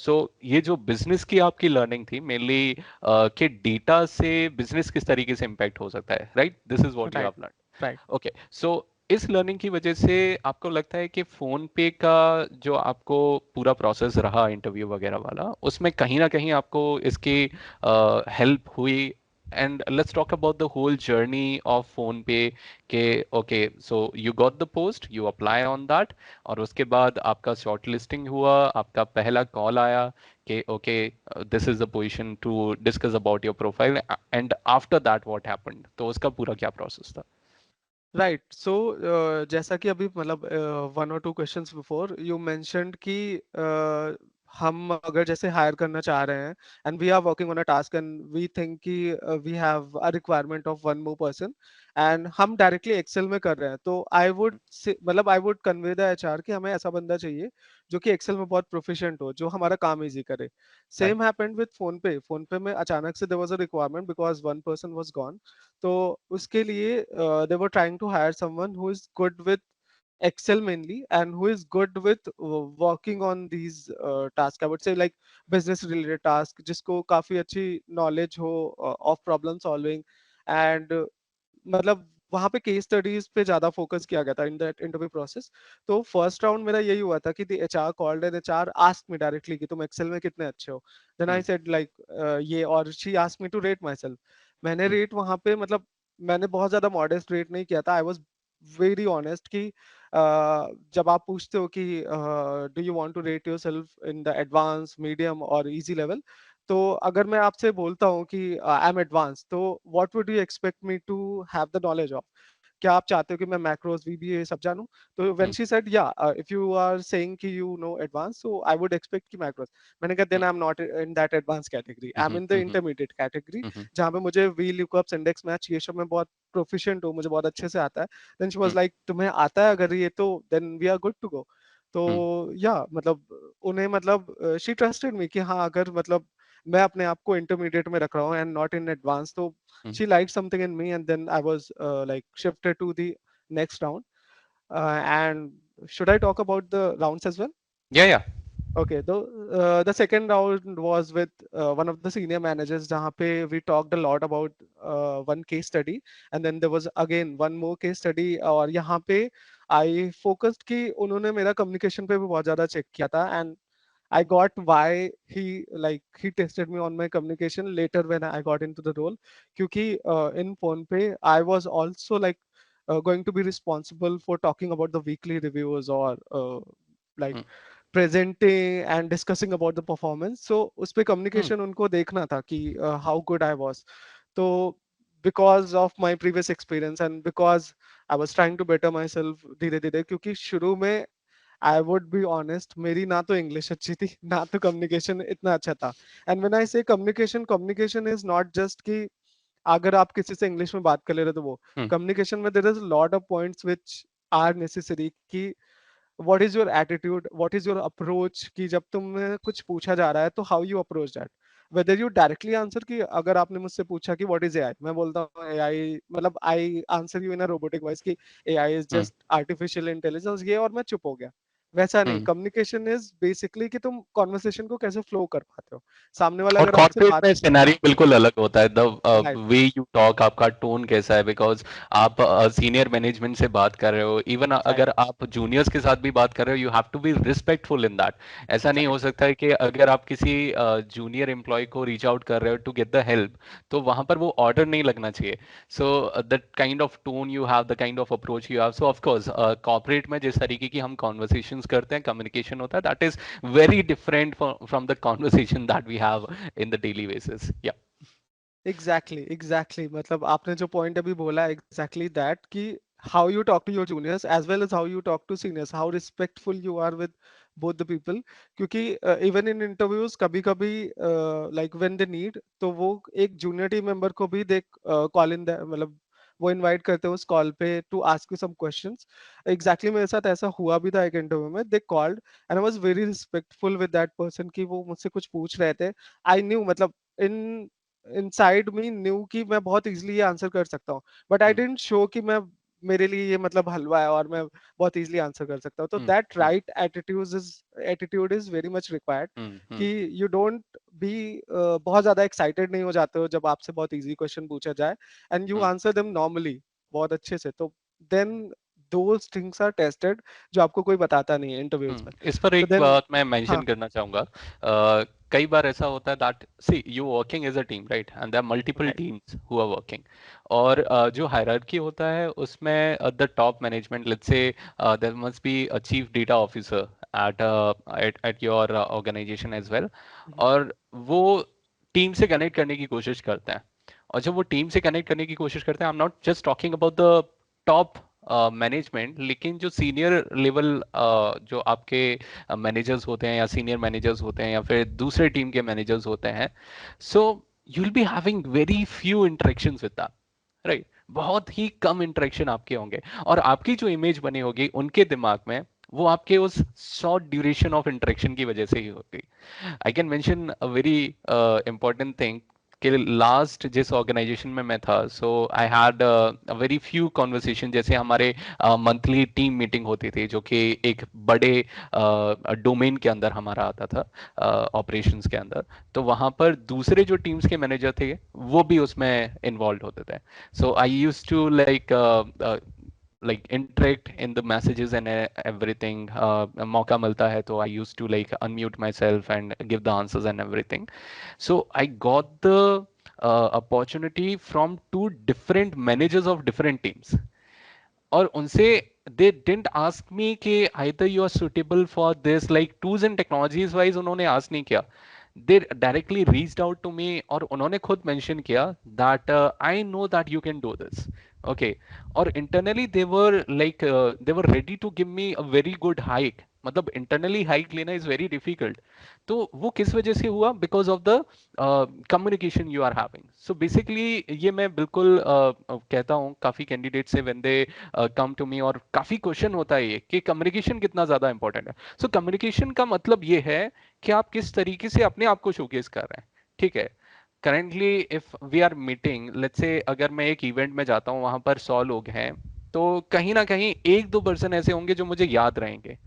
So ये जो business की आपकी learning थी mainly कि data से business किस तरीके से impact हो सकता है, right? This is what you right. have learned. Right. Okay, so इस लर्निंग की वजह से आपको लगता है कि फोन पे का जो आपको पूरा प्रोसेस रहा इंटरव्यू वगैरह वाला, उसमें कहीं ना कहीं आपको इसकी हेल्प हुई. And let's talk about the whole journey of PhonePe. के okay, so you got the post, you apply on that, और उसके बाद आपका शॉर्ट लिस्टिंग हुआ, आपका पहला कॉल आया कि okay this is the position to discuss about your profile, and after that what happened. तो उसका पूरा क्या प्रोसेस था? राइट. सो जैसा कि अभी मतलब वन और two questions before you mentioned कि हम अगर जैसे हायर करना चाह रहे हैं and we are working on a task and we think कि we have a requirement of one more person and हम डायरेक्टली एक्सेल में कर रहे हैं, तो आई वुड मतलब I would convey the HR कि हमें ऐसा बंदा चाहिए जो कि एक्सेल में बहुत प्रोफिशिएंट हो, जो हमारा काम इजी करे। Right. Same happened with PhonePe. Phone पे में अचानक से there was a requirement because one person was gone. तो उसके लिए they were trying to hire someone who is good with Excel mainly and who is good with working on these tasks. I would say like business related task जिसको काफी अच्छी knowledge हो of problem solving and मतलब वहां पे case studies पे ज्यादा focus किया गया था इन दैट इंटरव्यू प्रोसेस। तो फर्स्ट राउंड मेरा यही हुआ था कि the HR called and HR asked me directly कि तुम एक्सेल में कितने अच्छे हो। Then I hmm. Said like ये, और she asked me to rate myself. मैंने हम्म। रेट वहां पे मतलब मैंने बहुत ज्यादा मॉडेस्ट रेट नहीं किया था। आई वॉज वेरी ऑनेस्ट कि जब आप पूछते हो कि do you want to rate yourself in the advance medium और इजी लेवल, तो अगर मैं आपसे बोलता हूँ कि आई एम एडवांस, तो what would you expect me to have the knowledge of? क्या आप चाहते हो कि मैं मैक्रोस वीबीए सब जानूं? तो when hmm. She said yeah if you are saying कि you know advance, so I would expect कि मैक्रोस। मैंने कहा then hmm. I am not in that advance category, I am hmm. In the hmm. Intermediate category, hmm. जहां पे मुझे we lookups index match ये सब में बहुत प्रोफिशिएंट हूँ, मुझे बहुत अच्छे से आता है। Then she was hmm. Like तुम्हें आता है अगर ये, तो then we are good to go. तो हम्म। या मतलब उन्हें मतलब शी ट्रस्टेड मी कि हाँ अगर मतलब मैं अपने आप को इंटरमीडिएट में रख रहा हूँ एंड नॉट इन एडवांस, तो हम्म। she liked something in me, and then I was like shifted to the next round. And should I talk about the rounds as well? या या। Okay, the second round was with one of the senior managers, जहाँ पे we talked a lot about one case study, and then there was again one more case study, और यहाँ पे I focused कि उन्होंने मेरा communication पे भी बहुत ज़्यादा check किया था, and I got why he tested me on my communication later when I got into the role. क्योंकि in PhonePe I was also like going to be responsible for talking about the weekly reviews or like hmm. presenting and discussing about the performance. So उस पे हम्म। communication उनको देखना था कि how good I was. तो because of my previous experience and because I was trying to better myself धीरे धीरे, क्योंकि शुरू में आई वुड बी ऑनेस्ट मेरी ना तो इंग्लिश अच्छी थी ना तो कम्युनिकेशन इतना अच्छा था। एंड व्हेन आई से communication, communication is not just कि अगर आप किसी से इंग्लिश में बात कर ले रहे हो तो वो हम्म। कम्युनिकेशन में there is lot of points which are necessary कि what is your attitude, what is your approach, कि जब तुम्हें कुछ पूछा जा रहा है तो how you approach that. Whether you directly answer कि अगर आपने मुझसे पूछा कि व्हाट इज एआई, मैं बोलता हूँ एआई मतलब I answer you in a robotic voice कि AI is hmm. Just artificial intelligence ये, और मैं चुप हो गया। वैसा नहीं, हम्म। कम्युनिकेशन इज बेसिकली कि तुम कॉन्वर्सेशन को कैसे फ्लो कर पाते हो, सामने वाला और अगर आपसे कॉर्पोरेट बात। में सिनेरियो बिल्कुल अलग होता है। The right. Way you talk, आपका टोन कैसा है, बिकॉज आप सीनियर मैनेजमेंट से बात कर रहे हो। Even right. अगर आप जूनियर्स के साथ भी बात कर रहे हो, you have to be respectful in that. ऐसा नहीं हो राइट। सकता है कि अगर आप किसी जूनियर एम्प्लॉय को रीच आउट कर रहे हो टू गेट द हेल्प, तो वहां पर वो ऑर्डर नहीं लगना चाहिए। So the kind of tone you have, the kind of approach you have, so of course corporate में जिस तरीके की हम कॉन्वर्सेशंस करते हैं, कम्युनिकेशन होता है, that is very different from the conversation that we have in the daily basis. Yeah. Exactly exactly, मतलब आपने जो पॉइंट अभी बोला एग्जैक्टली दैट कि how you talk to your juniors as well as how you talk to seniors, how respectful you are with both the people. क्योंकि even in interviews कभी कभी like when they need, तो वो एक junior team member को भी they call in मतलब वो इनवाइट करते हैं उस कॉल पे to ask you some questions. Exactly मेरे साथ ऐसा हुआ भी था एक इंटरव्यू में, they called and I was very respectful with that person कि वो मुझसे कुछ पूछ रहे थे। आई न्यू मतलब इन इनसाइड मी न्यू कि मैं बहुत इजीली ये आंसर कर सकता हूँ, but I Mm, didn't show कि मैं मेरे लिए ये मतलब हलवा है और मैं बहुत इजीली आंसर कर सकता हूँ। तो mm, that mm, right attitude is very much required mm, कि mm, यू डोंट बी बहुत ज्यादा एक्साइटेड नहीं हो जाते हो जब आपसे बहुत इजी क्वेश्चन पूछा जाए, and you mm. Answer them normally बहुत अच्छे से, तो then those things are tested जो आपको कोई बताता नहीं है इंटरव्यूज में। इस पर तो एक देन बात मैं हाँ। मेंशन करना चाहूंगा। कई बार ऐसा होता है that see you working as a team, right, and there multiple right. Teams who are working. और जो हायरार्की होता है उसमें the top management, let's say there must be a chief data officer at at your organisation as well. और वो team से connect करने की कोशिश करते हैं। और जब वो टीम से कनेक्ट करने की कोशिश करते हैं, आई am not just talking about the top management, लेकिन जो सीनियर लेवल जो आपके मैनेजर्स होते हैं या सीनियर मैनेजर्स होते हैं या फिर दूसरे टीम के मैनेजर्स होते हैं, so you will be having very few interactions with them, right? बहुत ही कम इंटरेक्शन आपके होंगे, और आपकी जो इमेज बनी होगी उनके दिमाग में, वो आपके उस शॉर्ट ड्यूरेशन ऑफ इंटरेक्शन की वजह से ही होगी। I can mention a very important thing कि लास्ट जिस ऑर्गेनाइजेशन में मैं था, so I had very few conversation. जैसे हमारे मंथली टीम मीटिंग होती थी, जो कि एक बड़े डोमेन के अंदर हमारा आता था, ऑपरेशंस के अंदर। तो वहाँ पर दूसरे जो टीम्स के मैनेजर थे वो भी उसमें इन्वॉल्व होते थे। So I use to like interact in the messages and everything. मौका मिलता है तो I used to like unmute myself and give the answers and everything. So I got the opportunity from two different managers of different teams, और उनसे they didn't ask me कि either you are suitable for this, like tools and technologies wise उन्होंने ask नहीं किया। They directly reached out to me और उन्होंने खुद mention किया that I know that you can do this, okay. और internally they were ready to give me a very good hike. मतलब internally hike लेना इज वेरी डिफिकल्ट। तो वो किस वजह से हुआ? Because of the communication you are having. So basically ये मैं बिल्कुल कहता हूँ काफी कैंडिडेट से when they come to me, और काफी क्वेश्चन होता है ये कि कम्युनिकेशन कितना ज्यादा इंपॉर्टेंट है। सो कम्युनिकेशन का मतलब ये है कि आप किस तरीके से अपने आप को शोकेस कर रहे हैं, ठीक है? Currently if we are meeting, let's say अगर मैं एक इवेंट में जाता हूँ, वहां पर 100 लोग हैं, तो कहीं ना कहीं एक दो पर्सन ऐसे होंगे जो मुझे याद रहेंगे।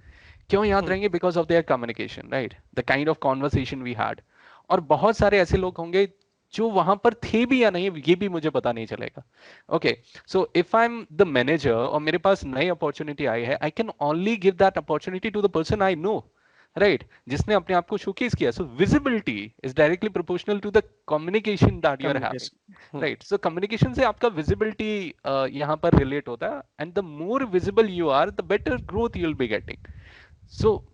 क्यों याद हम्म, रहेंगे? Because of their communication, right? The kind of conversation we had. और बहुत सारे ऐसे लोग होंगे जो वहां पर थे भी या नहीं, ये भी मुझे पता नहीं चलेगा। Okay, so if I am the manager और मेरे पास नई अपॉर्चुनिटी आई है, I can only give that opportunity to the person I know, right? जिसने अपने आप को शोकेस किया। So visibility is directly proportional to the communication that you are having, communication. Right? So communication से आपका विजिबिलिटी यहाँ पर रिलेट होता है, and the more visible you are, the better growth you will be getting.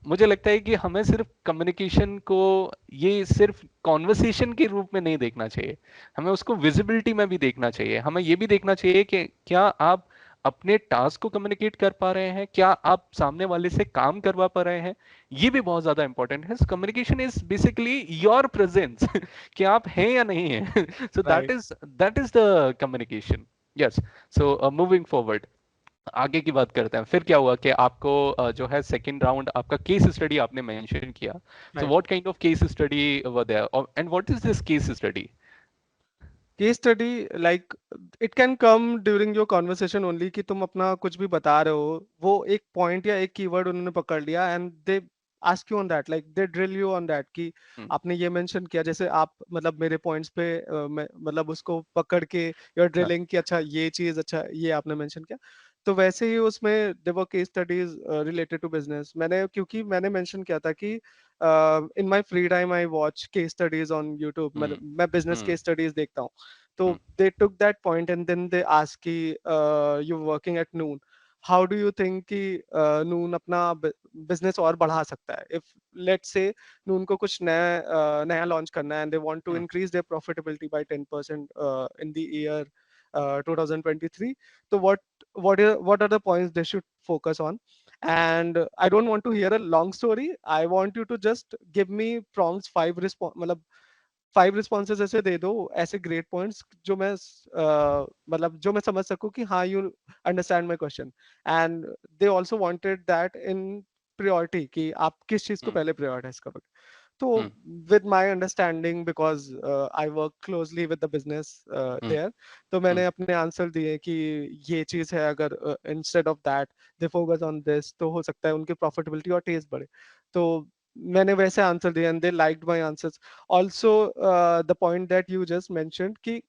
मुझे लगता है कि हमें सिर्फ कम्युनिकेशन को ये सिर्फ कॉन्वर्सेशन के रूप में नहीं देखना चाहिए, हमें उसको विजिबिलिटी में भी देखना चाहिए। हमें ये भी देखना चाहिए कि क्या आप अपने टास्क को कम्युनिकेट कर पा रहे हैं, क्या आप सामने वाले से काम करवा पा रहे हैं। ये भी बहुत ज्यादा इंपॉर्टेंट है। Communication is basically your presence कि आप हैं या नहीं हैं। So right. That is the communication. Yes. So moving forward, आगे की बात करते हैं। फिर क्या हुआ कि आपको जो है सेकंड राउंड आपका केस स्टडी आपने मेंशन किया। So right. What kind of case study were there, and what is this case study? Case study like it can come during your conversation only, कि तुम अपना कुछ भी बता रहे हो, वो एक पॉइंट या एक कीवर्ड उन्होंने पकड़ लिया and they ask you on that, like they drill you on that कि हम्म। आपने ये मेंशन किया, जैसे आप मतलब मेरे पॉइंट्स पे मतलब उसको पकड़ के योर हाँ। ड्रिलिंग कि अच्छा ये चीज, अच्छा ये आपने मेंशन किया। तो वैसे ही उसमें there were case studies related to business, मैंने क्योंकि मैंने मेंशन किया था कि in my free time I watch case studies on YouTube, hmm. मैं बिजनेस हम्म। केस स्टडीज देखता हूँ। तो hmm. they took that point and then they asked कि you working at Noon, how do you think कि Noon अपना business और बढ़ा सकता है? If let's say Noon को कुछ नया लॉन्च करना है and they want to hmm. increase their profitability by 10% in the year 2023, so what are the points they should focus on? And I don't want to hear a long story, I want you to just give me prompts, 5 response, मतलब 5 responses ऐसे दे दो, ऐसे great points जो मैं मतलब जो मैं समझ सकूं कि हाँ you understand my question. And they also wanted that in priority, कि आप किस चीज को हम्म। पहले प्रायोरिटाइज करोगे। तो hmm. With my understanding, because I work closely with the business hmm. There, तो हम्म। मैंने अपने आंसर दिए कि ये चीज है, अगर instead of that they focus on this, तो हो सकता है उनकी प्रॉफिटेबिलिटी और टेस्ट बढ़े। तो मैंने वैसे आंसर दिया and they liked my answers. Also the point that you just mentioned कि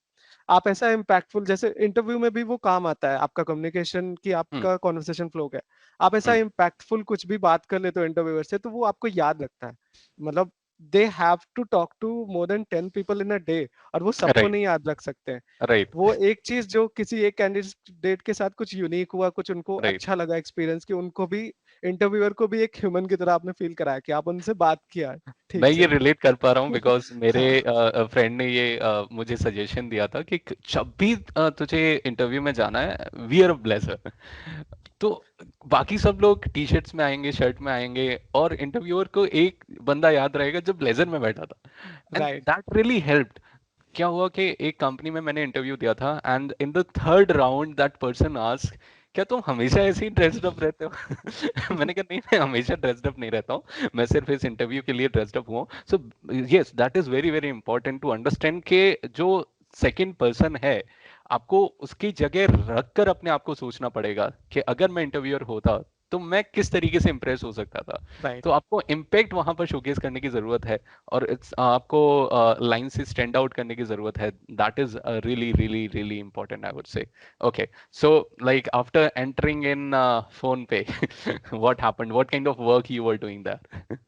आप ऐसा इम्पैक्टफुल, जैसे इंटरव्यू में भी वो काम आता है आपका कम्युनिकेशन, कि हम्म। आपका कॉन्वर्सेशन फ्लो क्या है। आप ऐसा हम्म। इम्पैक्टफुल कुछ भी बात कर लेते हो इंटरव्यूअर से, तो वो आपको याद रखता है। मतलब they have to talk to more than 10 people in a day, और वो सबको राइट। नहीं याद रख सकते हैं। राइट। वो एक चीज जो किसी एक कैंडिडेट के साथ कुछ यूनिक हुआ, कुछ उनको राइट। अच्छा लगा एक्सपीरियंस, कि उनको भी इंटरव्यूअर को भी एक ह्यूमन की तरह आपने फील कराया कि आप उनसे बात किया मैं ठीक ये से। रिलेट कर पा रहा हूँ बिकॉज मेरे हाँ, फ्रेंड ने ये मुझे सजेशन दिया था कि जब भी तुझे इंटरव्यू में जाना है वियर अ ब्लेजर। तो बाकी सब लोग टी शर्ट्स में आएंगे, शर्ट में आएंगे, और इंटरव्यूअर को एक बंदा याद रहेगा जो ब्लेजर में बैठा था। And right, that really helped. क्या हुआ कि एक कंपनी में मैंने इंटरव्यू दिया था, and in the third round that person ask, क्या तुम हमेशा ऐसे ही ड्रेस्ड अप रहते हो? मैंने कहा नहीं, मैं हमेशा ड्रेस्ड अप नहीं रहता हूँ, मैं सिर्फ इस इंटरव्यू के लिए ड्रेस्ड अप हुआ हूँ। So yes, that is very very important to understand के जो सेकंड पर्सन है, आपको उसकी जगह रख कर अपने आप को सोचना पड़ेगा कि अगर मैं इंटरव्यूअर होता तो मैं किस तरीके से इंप्रेस हो सकता था। राइट। तो आपको इम्पैक्ट वहां पर शोकेस करने की जरूरत है, और आपको लाइन से स्टैंड आउट करने की जरूरत है। That is really really really important, I would से। Okay, so like after entering in phone पे, what happened, what kind of work you were doing there?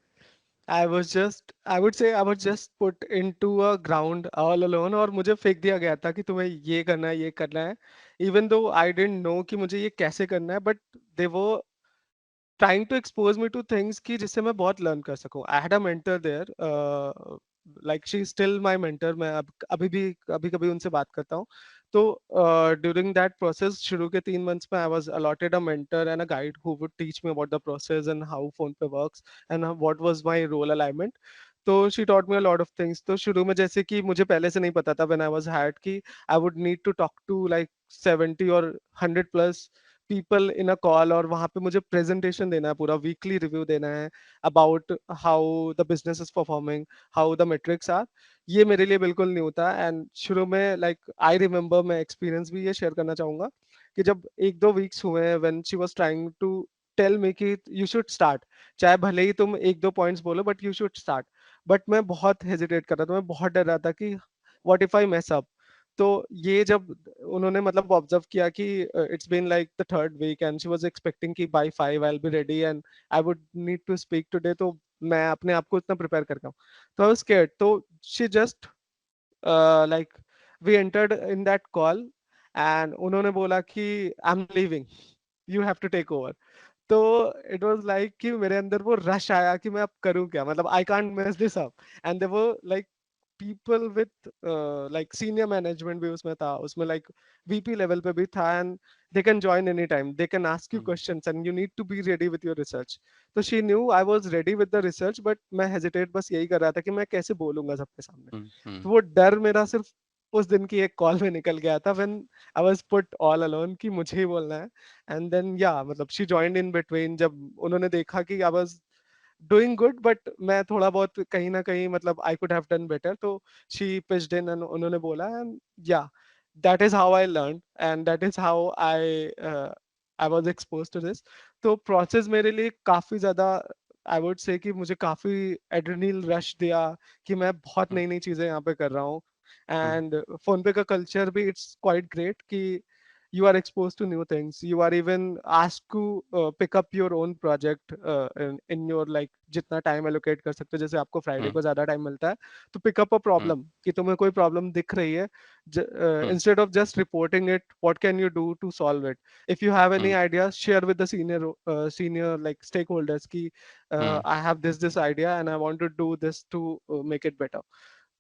I would say I was just put into a ground all alone और मुझे फेंक दिया गया था कि तुम्हें ये करना है, ये करना है। Even though I didn't know कि मुझे ये कैसे करना है, but they were trying to expose me to things कि जिससे मैं बहुत लर्न कर सकूं। I had a mentor there, like she is still my mentor। मैं अब अभी भी कभी कभी उनसे बात करता हूँ। तो during that process शुरू के 3 months में I was allotted a mentor and a guide who would teach me about the process and how PhonePe works and what was my role alignment। तो she taught me a lot of things। तो शुरू में जैसे कि मुझे पहले से नहीं पता था when I was hired कि I would need to talk to like 70 or 100 plus people in a call, और वहां पे मुझे प्रेजेंटेशन देना है, पूरा वीकली रिव्यू देना है about how the business is performing, how the metrics are. ये मेरे लिए बिल्कुल न्यू था। एंड शुरू में लाइक आई रिमेम्बर, मैं एक्सपीरियंस भी ये शेयर करना चाहूंगा कि जब 1-2 वीक्स हुए when she was trying to tell me कि यू शुड स्टार्ट, चाहे भले ही तुम 1-2 पॉइंट्स बोलो but you should start. But मैं बहुत हेजिटेट कर रहा था, मैं बहुत डर रहा था कि what if I mess up. तो ये जब उन्होंने मतलब ऑब्जर्व किया कि it's been like the third week and she was expecting कि by 5 I will be ready and I would need to speak today, तो मैं अपने आप को इतना प्रिपेयर कर रहा हूँ। तो आई वाज स्कैर्ड। तो she just like we entered in that call and उन्होंने बोला कि I am leaving, you have to take over. तो इट वाज लाइक कि मेरे अंदर वो रश आया कि मैं अब करूं क्या, मतलब I can't mess this up. And there were like people with like senior management भी उसमें था, उसमें लाइक वीपी लेवल पे भी था। And they can join any time, they can ask you hmm, questions and you need to be ready with your research. तो she knew I was ready with the research, but मैं hesitate बस यही कर रहा था कि मैं कैसे बोलूंगा सबके सामने। हम्म, तो वो डर मेरा सिर्फ उस दिन की एक कॉल में निकल गया था when I was put all alone कि मुझे ही बोलना है। एंड देन या मतलब शी जॉइंड इन बिटवीन, जब उन्होंने देखा कि I was doing good but मैं थोड़ा बहुत कहीं ना कहीं मतलब I could have done better, तो शी पिच्ड इन एंड उन्होंने बोला। एंड या that is how I learn and that is how I was expose to this. तो प्रोसेस मेरे लिए काफी ज्यादा, आई वुड से कि मुझे काफी एड्रेनल रश दिया कि मैं बहुत हम्म, नई नई चीजें यहाँ पे कर रहा हूँ। हम्म, एंड फोन पे का कल्चर भी इट्स क्वाइट ग्रेट कि you are exposed to new things, you are even asked to pick up your own project in your like जितना टाइम एलोकेट कर सकते हो। जैसे आपको फ्राइडे हम्म, को ज्यादा टाइम मिलता है तो pick up a hmm, problem, कि तुम्हें कोई प्रॉब्लम दिख रही है, hmm, instead of just reporting it what can you do to solve it. If you have any hmm, idea share with the senior like stakeholders की hmm, I have this idea and I want to do this to make it better.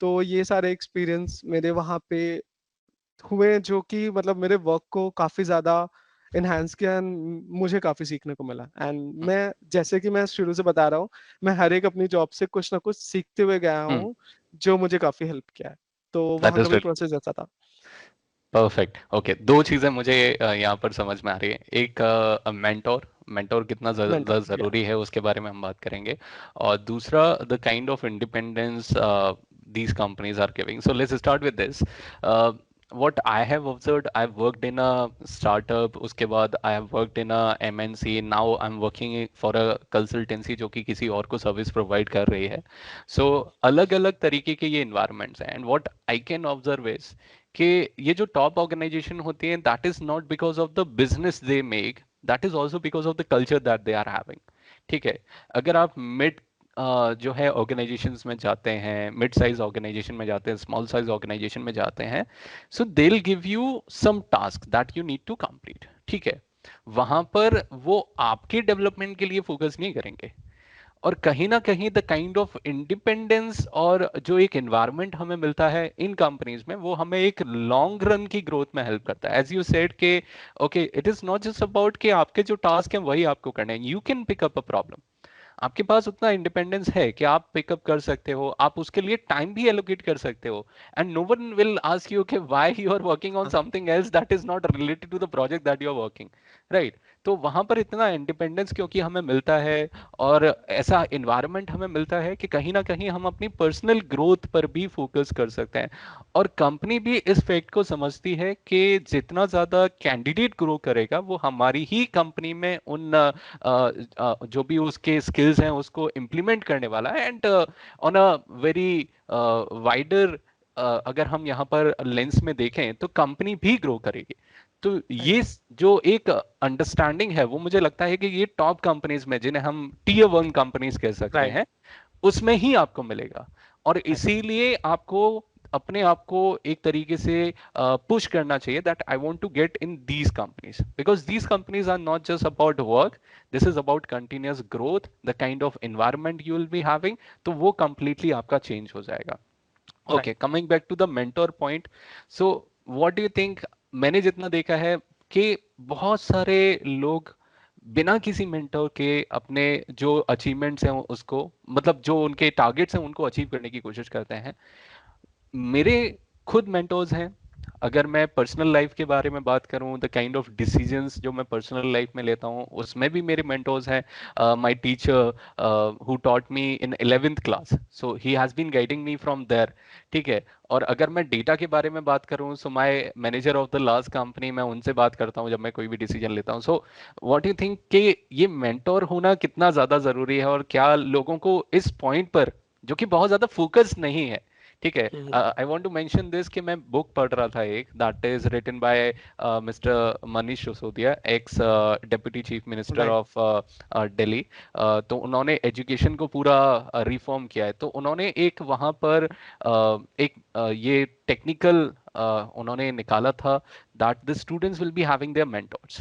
तो ये सारे experience मेरे वहाँ पे हुए जो कि मतलब मेरे वर्क को काफी ज्यादा इनहांस किया and मुझे काफी सीखने को मिला। एंड हम्म, मैं जैसे कि मैं शुरू से बता रहा हूँ, मैं हर एक अपनी जॉब से कुछ ना कुछ सीखते हुए गया हम्म। हूँ जो मुझे काफी हेल्प किया है। तो दैट वहाँ का इज भी रियली प्रोसेस ऐसा था। परफेक्ट। ओके, दो चीजें मुझे यहाँ पर समझ में आ रही है। एक, मेंटोर, मेंटोर कितना मेंटर ज़्यादा या ज़रूरी है उसके बारे में हम बात करेंगे। और दूसरा, the kind of independence these companies are giving. So let's start with this. What I have observed, I've worked in a startup, उसके बाद I have worked in a MNC, now I'm working for a consultancy जो कि किसी और को service provide कर रही है। So अलग अलग तरीके के ये environments हैं, and what I can observe is कि ये जो टॉप ऑर्गेनाइजेशन होती है, that is not because of the business they make, that is also because of the culture that they are having. ठीक है, अगर आप मिड जो है ऑर्गेनाइजेशंस में जाते हैं, मिड साइज ऑर्गेनाइजेशन में जाते हैं, स्मॉल साइज ऑर्गेनाइजेशन में जाते हैं, so they will give you some task that you need to complete. ठीक है, वहां पर वो आपके डेवलपमेंट के लिए फोकस नहीं करेंगे। और कहीं ना कहीं द काइंड ऑफ इंडिपेंडेंस और जो एक एनवायरनमेंट हमें मिलता है इन कंपनीज में, वो हमें एक लॉन्ग रन की ग्रोथ में हेल्प करता है। एज यू सेड के okay, it is not just about कि आपके जो टास्क हैं वही आपको करने हैं, you can pick up a problem. आपके पास उतना इंडिपेंडेंस है कि आप पिकअप कर सकते हो, आप उसके लिए टाइम भी एलोकेट कर सकते हो। And no one will ask you कि why you are working on something else that is not related to the project that you are working, right. तो वहां पर इतना इंडिपेंडेंस क्योंकि हमें मिलता है, और ऐसा इन्वायरमेंट हमें मिलता है कि कहीं ना कहीं हम अपनी पर्सनल ग्रोथ पर भी फोकस कर सकते हैं। और कंपनी भी इस फैक्ट को समझती है कि जितना ज्यादा कैंडिडेट ग्रो करेगा, वो हमारी ही कंपनी में उन जो भी उसके स्किल्स हैं उसको इम्प्लीमेंट करने वाला है। And on a very wider, अगर हम यहाँ पर लेंस में देखें तो कंपनी भी ग्रो करेगी। तो Right. ये जो एक अंडरस्टैंडिंग है, वो मुझे लगता है कि ये टॉप कंपनीज में, जिन्हें हम टीयर वन कंपनीज कह सकते Right. हैं, उसमें ही आपको मिलेगा। और Right. इसीलिए आपको अपने आप को एक तरीके से पुश करना चाहिए that I want to get in these companies, because these companies are not just about work, this is about continuous growth, the kind of environment you will be having. तो वो कंप्लीटली आपका change हो जाएगा। Right. Okay, coming back to the mentor point. So what do you think, मैंने जितना देखा है कि बहुत सारे लोग बिना किसी मेंटोर के अपने जो अचीवमेंट्स हैं उसको, मतलब जो उनके टारगेट्स हैं उनको अचीव करने की कोशिश करते हैं। मेरे खुद मेंटोर्स हैं। अगर मैं पर्सनल लाइफ के बारे में बात करूं, द काइंड ऑफ डिसीजंस जो मैं पर्सनल लाइफ में लेता हूं, उसमें भी मेरे मेंटोर्स हैं। My teacher who taught me in 11th class, so he has been guiding me from there. ठीक है। और अगर मैं डेटा के बारे में बात करूं, so my manager of the last company, मैं उनसे बात करता हूं जब मैं कोई भी डिसीजन लेता हूं। सो व्हाट यू थिंक कि ये मेंटोर होना कितना ज्यादा जरूरी है, और क्या लोगों को इस पॉइंट पर, जो कि बहुत ज्यादा फोकस नहीं है, ठीक है, Mhm. I want to mention this कि मैं बुक पढ़ रहा था एक, that is written by mister Manish Sisodia, ex deputy chief minister Right. Of Delhi. तो उन्होंने एजुकेशन को पूरा रिफॉर्म किया है। तो उन्होंने एक वहां पर एक ये टेक्निकल उन्होंने निकाला था, that the students will be having their mentors.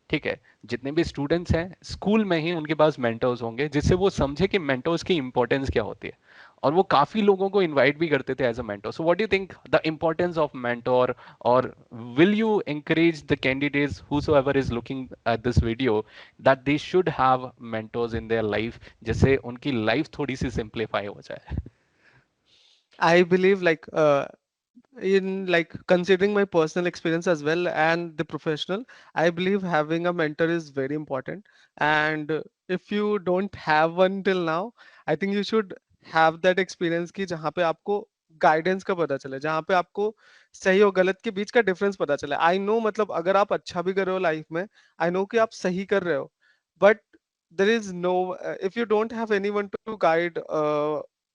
ठीक है। जितने भी स्टूडेंट्स हैं स्कूल में ही उनके पास मेंटोर्स होंगे, जिससे वो समझे कि मेंटोर्स की इंपॉर्टेंस क्या होती है। और वो काफी लोगों को इनवाइट भी करते थे as a mentor. So what do you think the importance of mentor, और will you encourage the candidates whosoever is looking at this video that they should have mentors in their life, जिससे उनकी life थोड़ी सी simplify हो जाए। I believe in considering my personal experience as well and the professional, I believe having a mentor is very important. And if you don't have one till now, I think you should have that experience कि जहाँ पे आपको guidance का पता चले, जहाँ पे आपको सही और गलत के बीच का डिफरेंस पता चले। आई नो, मतलब अगर आप अच्छा भी कर रहे हो लाइफ में, आई नो कि आप सही कर रहे हो, but there is no, if you don't have anyone to guide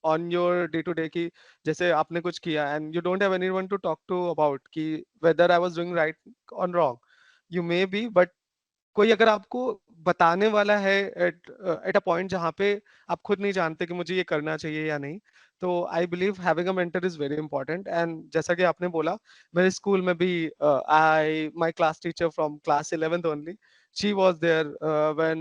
on your day to day, की जैसे आपने कुछ किया and you don't have anyone to talk to about कि whether I was doing right और wrong, you may be, but कोई अगर आपको बताने वाला है एट एट अ पॉइंट जहाँ पे आप खुद नहीं जानते कि मुझे ये करना चाहिए या नहीं, तो I believe having a mentor is very important. And जैसा कि आपने बोला, मेरे स्कूल में भी I my class teacher from class 11th only, she was there when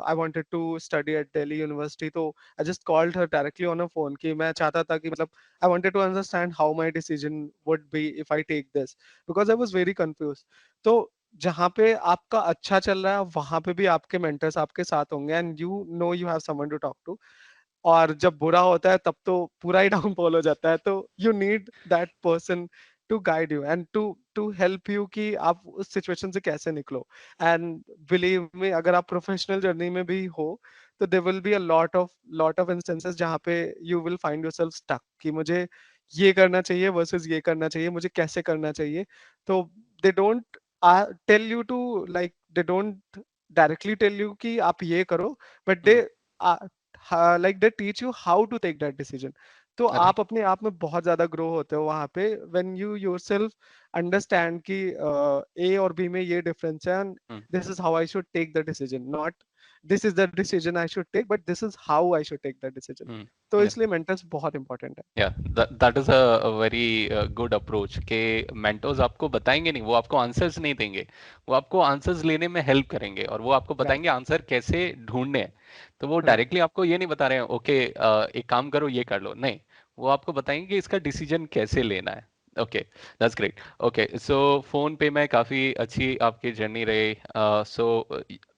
I wanted to study at Delhi University, तो I just called her directly on a phone कि मैं चाहता था कि मतलब I wanted to understand how my decision would be if I take this, because I was very confused. तो जहाँ पे आपका अच्छा चल रहा है वहां पे भी आपके मेंटर्स आपके साथ होंगे and you know you have someone to talk to. और जब बुरा होता है तब तो पूरा ही डाउनफॉल हो जाता है, तो you need that person to guide you and to help you कि आप उस सिचुएशन से कैसे निकलो। एंड बिलीव मी, अगर आप प्रोफेशनल जर्नी में भी हो तो there will be a lot of instances जहाँ पे you will find yourself stuck कि मुझे ये करना चाहिए वर्सेस ये करना चाहिए, मुझे कैसे करना चाहिए। तो they don't tell you to, like they don't directly tell you कि आप ये करो, but they like they teach you how to take that decision. तो राइट। आप अपने आप में बहुत ज्यादा ग्रो होते हो वहां पे व्हेन यू योरसेल्फ अंडरस्टैंड कि ए और बी में ये डिफरेंस है and this is how I should take the decision, not this is the decision I should take, but this is how I should take the decision. तो या इसलिए mentors बहुत important है। या that is a very good approach के mentors आपको बताएंगे नहीं, वो आपको आंसर्स नहीं देंगे, वो आपको आंसर्स लेने में हेल्प करेंगे और वो आपको बताएंगे राइट। आंसर कैसे ढूंढने हैं। तो वो राइट। डायरेक्टली आपको ये नहीं बता रहे हैं ओके एक काम करो ये कर लो, नहीं, वो आपको बताएंगे कि इसका डिसीजन कैसे लेना है। Okay, that's great. Okay, so phone पे में काफी अच्छी आपकी जर्नी रही। सो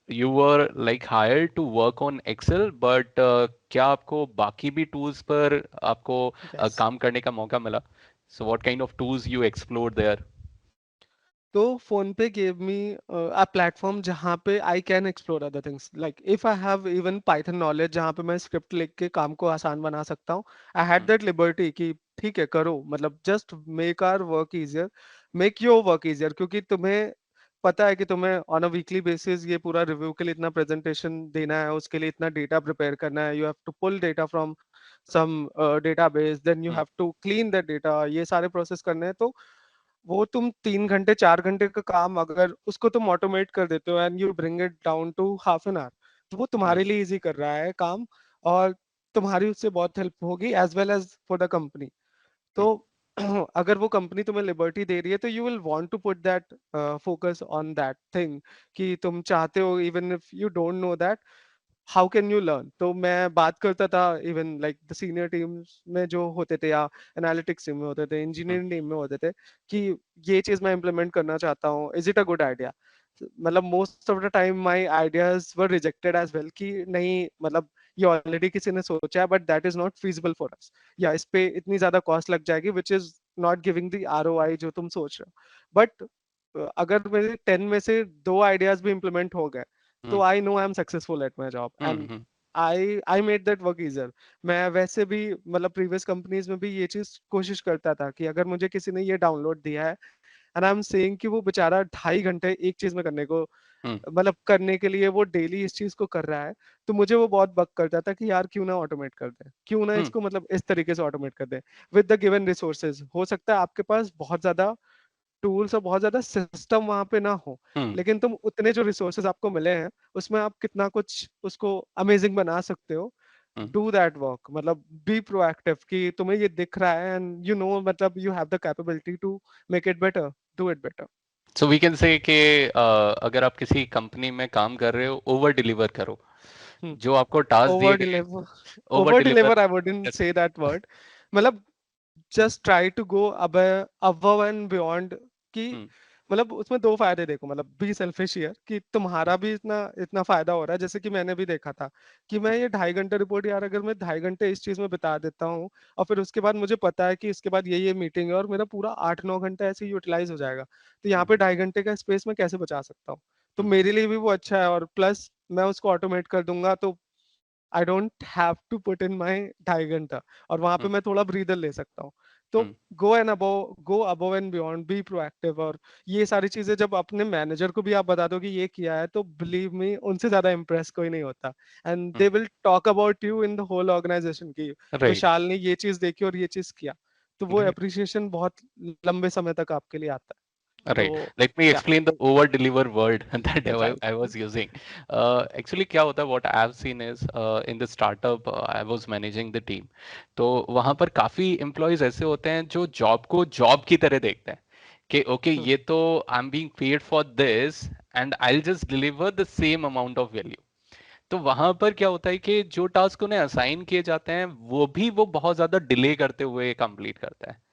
you were like hired to work on Excel, but क्या आपको बाकी भी tools पर आपको यस। काम करने का मौका मिला? So what kind of tools you explored there? तो फोन पे गेव मी अ प्लेटफॉर्म जहाँ पे I can explore other things, like if I have even Python knowledge जहाँ पे मैं स्क्रिप्ट लिख के काम को आसान बना सकता हूँ। I had hmm, that liberty कि ठीक है करो, मतलब just make our work easier, make your work easier, क्योंकि तुम्हें पता है कि तुम्हें ऑन अ वीकली बेसिस ये पूरा रिव्यू के लिए इतना प्रेजेंटेशन देना है, उसके लिए इतना डेटा प्रिपेयर करना है, you have to pull data from some database, then you hmm, have to clean that data, ये सारे प्रोसेस करने हैं। तो वो तुम 3 घंटे 4 घंटे का काम अगर उसको तुम ऑटोमेट कर देते हो and you bring it down to half an hour, तो वो हम्म, तुम्हारे लिए इजी कर रहा है काम, और तुम्हारी उससे बहुत हेल्प होगी as well as for the company. Hmm, तो अगर वो कंपनी तुम्हें लिबर्टी दे रही है तो you will want to put that focus on that thing, कि तुम चाहते हो even if you don't know that how can you learn. तो मैं बात करता था even like the senior teams में जो होते थे, या एनालिटिक्स टीम में होते थे, हम्म, इंजीनियरिंग टीम में होते थे, कि ये चीज मैं इम्प्लीमेंट करना चाहता हूँ, is it a good idea. मतलब most of the time my ideas were rejected as well, कि नहीं मतलब ये ऑलरेडी किसी ने सोचा है but that is not feasible for us, या इस पे इतनी ज्यादा कॉस्ट लग जाएगी which is not giving the ROI जो तुम सोच रहे हो। बट अगर मेरे 10 में से 2 आइडियाज भी इम्प्लीमेंट हो गए, तो hmm, I know I am successful at my job hmm, and I made that work easier. मैं वैसे भी मतलब प्रीवियस कंपनीज में भी ये चीज कोशिश करता था कि अगर मुझे किसी ने ये डाउनलोड दिया है एंड आई एम सेइंग कि वो बेचारा 2.5 घंटे एक चीज में करने को, हम्म, मतलब करने के लिए वो डेली इस चीज को कर रहा है, तो मुझे वो बहुत बक करता था कि यार क्यों ना ऑटोमेट कर दे, क्यों ना हम्म, इसको मतलब इस तरीके से ऑटोमेट कर दे विद द गिवन रिसोर्सेज। हो सकता है आपके पास बहुत ज्यादा टूल्स और बहुत ज्यादा सिस्टम वहां पे ना हो, हम्म, लेकिन तुम उतने जो रिसोर्सेज आपको मिले हैं उसमें आप कितना कुछ उसको अमेजिंग बना सकते हो। हम्म, डू दैट वर्क, मतलब बी प्रोएक्टिव, कि तुम्हें ये दिख रहा है एंड यू नो मतलब you have the capability to make it better, do it better. So we can say कि अगर आप किसी कंपनी में काम कर रहे हो, ओवर डिलीवर करो। जो आपको टास्क दिए ओवर गए, deliver, over over deliver. Deliver I wouldn't say that word. मतलब जस्ट ट्राई टू गो अब अबव एंड बियॉन्ड, कि हम्म, मतलब उसमें दो फायदे देखो, मतलब बी सेल्फिश हियर, कि तुम्हारा भी इतना इतना फायदा हो रहा है, जैसे कि मैंने भी देखा था कि मैं ये 2.5 घंटे रिपोर्ट, यार अगर मैं 2.5 घंटे इस चीज में बिता देता हूँ और फिर उसके बाद मुझे पता है कि इसके बाद ये मीटिंग है और मेरा पूरा 8-9 घंटे ऐसे यूटिलाइज हो जाएगा, तो यहाँ पे हम्म, 2.5 घंटे का स्पेस मैं कैसे बचा सकता हूँ। तो हम्म, मेरे लिए भी वो अच्छा है, और प्लस मैं उसको ऑटोमेट कर दूंगा, तो I don't have to put in my 2.5 घंटा, और वहां पे हम्म, मैं थोड़ा ब्रीदर ले सकता हूँ। तो hmm, go above and beyond, be proactive, और ये सारी चीजें जब अपने मैनेजर को भी आप बता दो कि ये किया है, तो बिलीव मी उनसे ज्यादा इम्प्रेस कोई नहीं होता, and hmm, they will talk about you in the whole organisation की राइट, विशाल ने ये चीज देखी और ये चीज किया, तो वो राइट, अप्रिसिएशन बहुत लंबे समय तक आपके लिए आता है। right. तो Let me या explain the over deliver word that right. I was using. Actually क्या होता है, what I've seen is in the startup I was managing the team. तो वहाँ पर काफी employees ऐसे होते हैं जो जॉब को जॉब की तरह देखते हैं कि ओके ये तो I am being paid for this and I will just deliver the same amount of value. तो वहां पर क्या होता है कि जो टास्क उन्हें असाइन किए जाते हैं वो बहुत ज्यादा डिले करते हुए कंप्लीट करता है।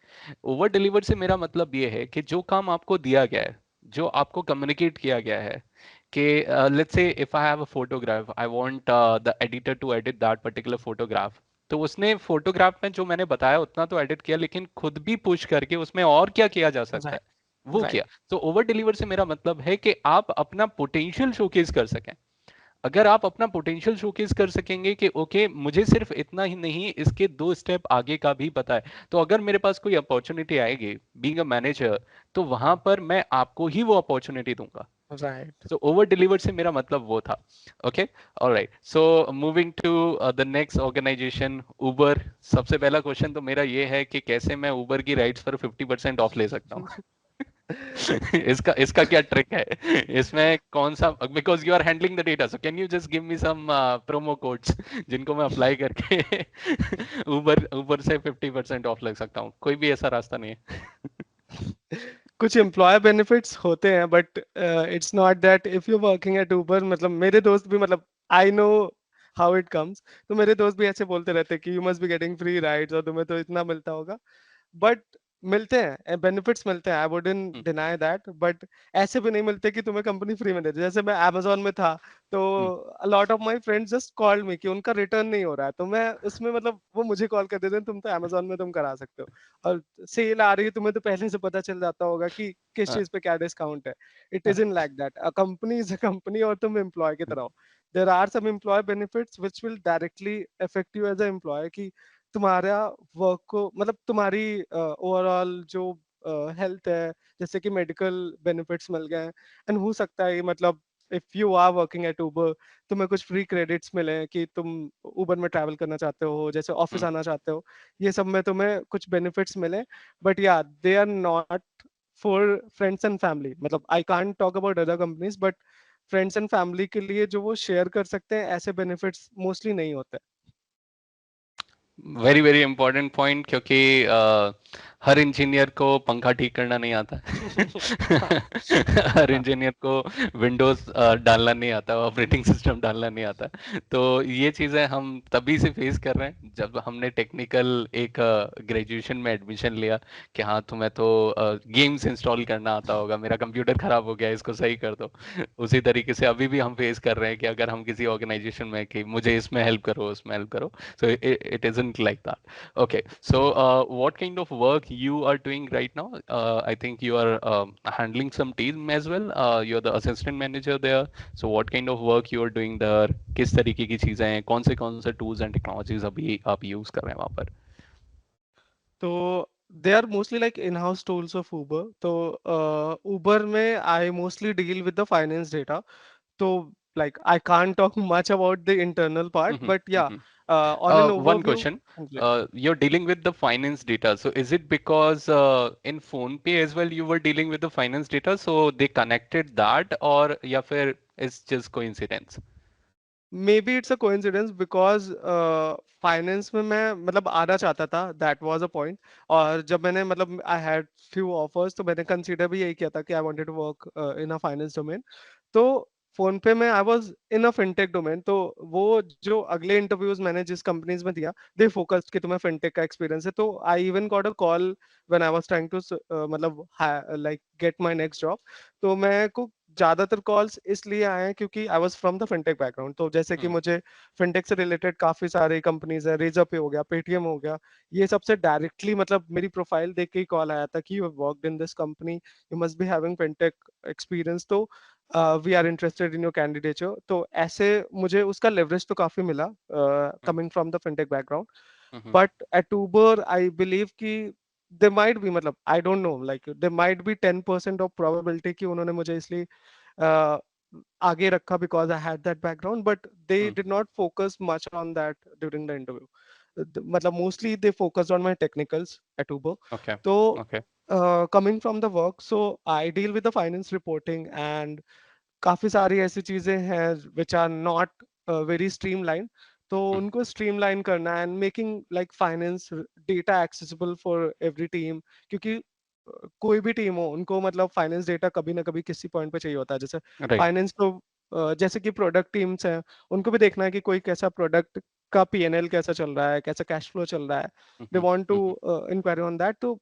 ओवर डिलीवर से मेरा मतलब ये है कि जो काम आपको दिया गया है, जो आपको कम्युनिकेट किया गया है कि let's say if I have a photograph, I want the editor to edit that particular photograph. तो उसने फोटोग्राफ में जो मैंने बताया उतना तो एडिट किया, लेकिन खुद भी पुश करके उसमें और क्या किया जा सकता राइट। है वो किया। राइट। तो ओवर डिलीवर से मेरा मतलब है कि आप अपना पोटेंशियल शोकेस कर सकें। अगर आप अपना पोटेंशियल शोकेस कर सकेंगे कि ओके मुझे सिर्फ इतना ही नहीं, इसके 2 स्टेप आगे का भी पता है, तो अगर मेरे पास कोई अपॉर्चुनिटी आएगी बीइंग अ मैनेजर, तो वहां पर मैं आपको ही वो अपॉर्चुनिटी दूंगा। राइट। सो ओवर डिलीवर्ड से मेरा मतलब वो था। Okay, alright, so moving to the next organization, Uber. सबसे पहला क्वेश्चन तो मेरा ये है कि कैसे मैं उबर की राइड्स पर 50% ऑफ ले सकता हूँ? इसका इसका क्या ट्रिक है? इसमें कौन सा, because you are handling the data, so can you just give me some promo codes जिनको मैं अप्लाई करके ऊबर ऊबर से 50% ऑफ लग सकता हूँ? कोई भी ऐसा रास्ता नहीं है? कुछ एम्प्लॉय बेनिफिट्स होते हैं but it's not that if you working at Uber. मतलब मेरे दोस्त भी, मतलब I know how it comes. तो मेरे दोस्त भी ऐसे बोलते रहते हैं कि you must be getting free rides और तुम्हें तो इतना मिलता होगा। बट मिलते हैं, बेनिफिट्स मिलते हैं, I wouldn't hmm, deny that. But ऐसे भी नहीं मिलते कि तुम्हें कंपनी फ्री में दे दे। जैसे मैं amazon में था, तो hmm, a lot of my friends just called me कि उनका रिटर्न नहीं हो रहा है, तो मैं उसमें मतलब वो मुझे कॉल कर देते हैं, तुम तो amazon में तुम करा सकते हो, और सेल आ रही है, तुम्हें तो पहले से पता चल जाता होगा कि किस हाँ, चीज पे क्या डिस्काउंट है। इट इज हाँ, in like that, a company is a company और तुम एम्प्लॉय की हम्म, तरह हो। There are some employee benefits which will directly affect you as a employee, कि तुम्हारा वर्क को, मतलब तुम्हारी ओवरऑल जो हेल्थ है, जैसे कि मेडिकल बेनिफिट्स मिल गए हैं। एंड हो सकता है, मतलब if you are working at Uber, तुम्हें कुछ फ्री क्रेडिट्स मिले कि तुम उबर में ट्रैवल करना चाहते हो, जैसे ऑफिस हम्म। आना चाहते हो, ये सब में तुम्हें कुछ बेनिफिट्स मिले। बट या they are not for friends and family. मतलब I can't talk about other companies, but friends and family के लिए जो वो शेयर कर सकते हैं, ऐसे बेनिफिट्स मोस्टली नहीं होते। वेरी वेरी इंपॉर्टेंट पॉइंट, क्योंकि हर इंजीनियर को पंखा ठीक करना नहीं आता। हाँ, हर हाँ। इंजीनियर को विंडोज डालना नहीं आता, ऑपरेटिंग सिस्टम डालना नहीं आता। तो ये चीज़ें हम तभी से फेस कर रहे हैं जब हमने टेक्निकल एक ग्रेजुएशन में एडमिशन लिया कि हाँ तुम्हें तो गेम्स इंस्टॉल करना आता होगा, मेरा कंप्यूटर खराब हो गया इसको सही कर दो। उसी तरीके से अभी भी हम फेस कर रहे हैं कि अगर हम किसी ऑर्गेनाइजेशन में कि मुझे इसमें हेल्प करो उसमें हेल्प करो, so it isn't like that. Okay, so what kind of work you are doing right now? I think you are handling some team as well. You're the assistant manager there. So what kind of work you are doing there? किस तरीके की चीजें हैं, कौन से tools and technologies अभी आप use कर रहे हैं वहाँ पर? तो they are mostly like in house tools of Uber. तो उबर में I mostly deal with the finance data. तो like I can't talk much about the internal part, Mhm, but yeah, mhm. on an One overview. question. हाँ जी। You're dealing with the finance data. So is it because in PhonePe as well you were dealing with the finance data, so they connected that, or या फिर it's just coincidence? May be it's a coincidence because finance में मैं मतलब आना चाहता था, that was a point. और जब मैंने मतलब आई हैड फ्यू ऑफर्स, तो मैंने कंसीडर भी यही किया था कि I wanted to work in a finance domain. तो फोन पे में I was in a fintech domain. तो वो जो अगले इंटरव्यूज मैंने जिस कंपनीज में दिया, दे फोकस्ड कि तुम्हें फिनटेक का एक्सपीरियंस है। तो I even got a call when I was trying to मतलब like get my next job. तो मैं को ज्यादातर कॉल्स इसलिए आए हैं क्योंकि I was from the fintech background. तो जैसे कि Hmm. मुझे फिनटेक से रिलेटेड काफी सारी कंपनीज है, रेजर पे हो गया, पेटीएम हो गया, ये सबसे डायरेक्टली मतलब मेरी प्रोफाइल देख के ही कॉल आया था कि you have worked in this company, you must be having fintech experience, तो we are interested in your candidature. तो ऐसे मुझे उसका लेवरेज तो काफी मिला Hmm. Coming from the fintech background. Hmm. But at Uber I believe कि they might be, मतलब I don't know, like they might be 10% of probability कि उन्होंने मुझे इसलिए uh, आगे रखा because I had that background, but they Hmm. Did not focus much on that during the interview. मतलब mostly they focused on my technicals at Uber. Okay. तो Okay. coming from the work, so I deal with the finance reporting, and काफी सारी ऐसी चीजें हैं which are not very streamline. तो Hmm. उनको streamline करना and making like finance data accessible for every team. क्योंकि कोई भी टीम हो, उनको मतलब फाइनेंस डेटा कभी ना कभी किसी पॉइंट पे चाहिए होता है। जैसे Right. फाइनेंस तो जैसे कि प्रोडक्ट टीम्स हैं, उनको भी देखना है कि कोई कैसा प्रोडक्ट का पीएनएल कैसा चल रहा है, कैसा कैश फ्लो चल रहा है। They Mhm. Want to Mhm. Inquiry on that. तो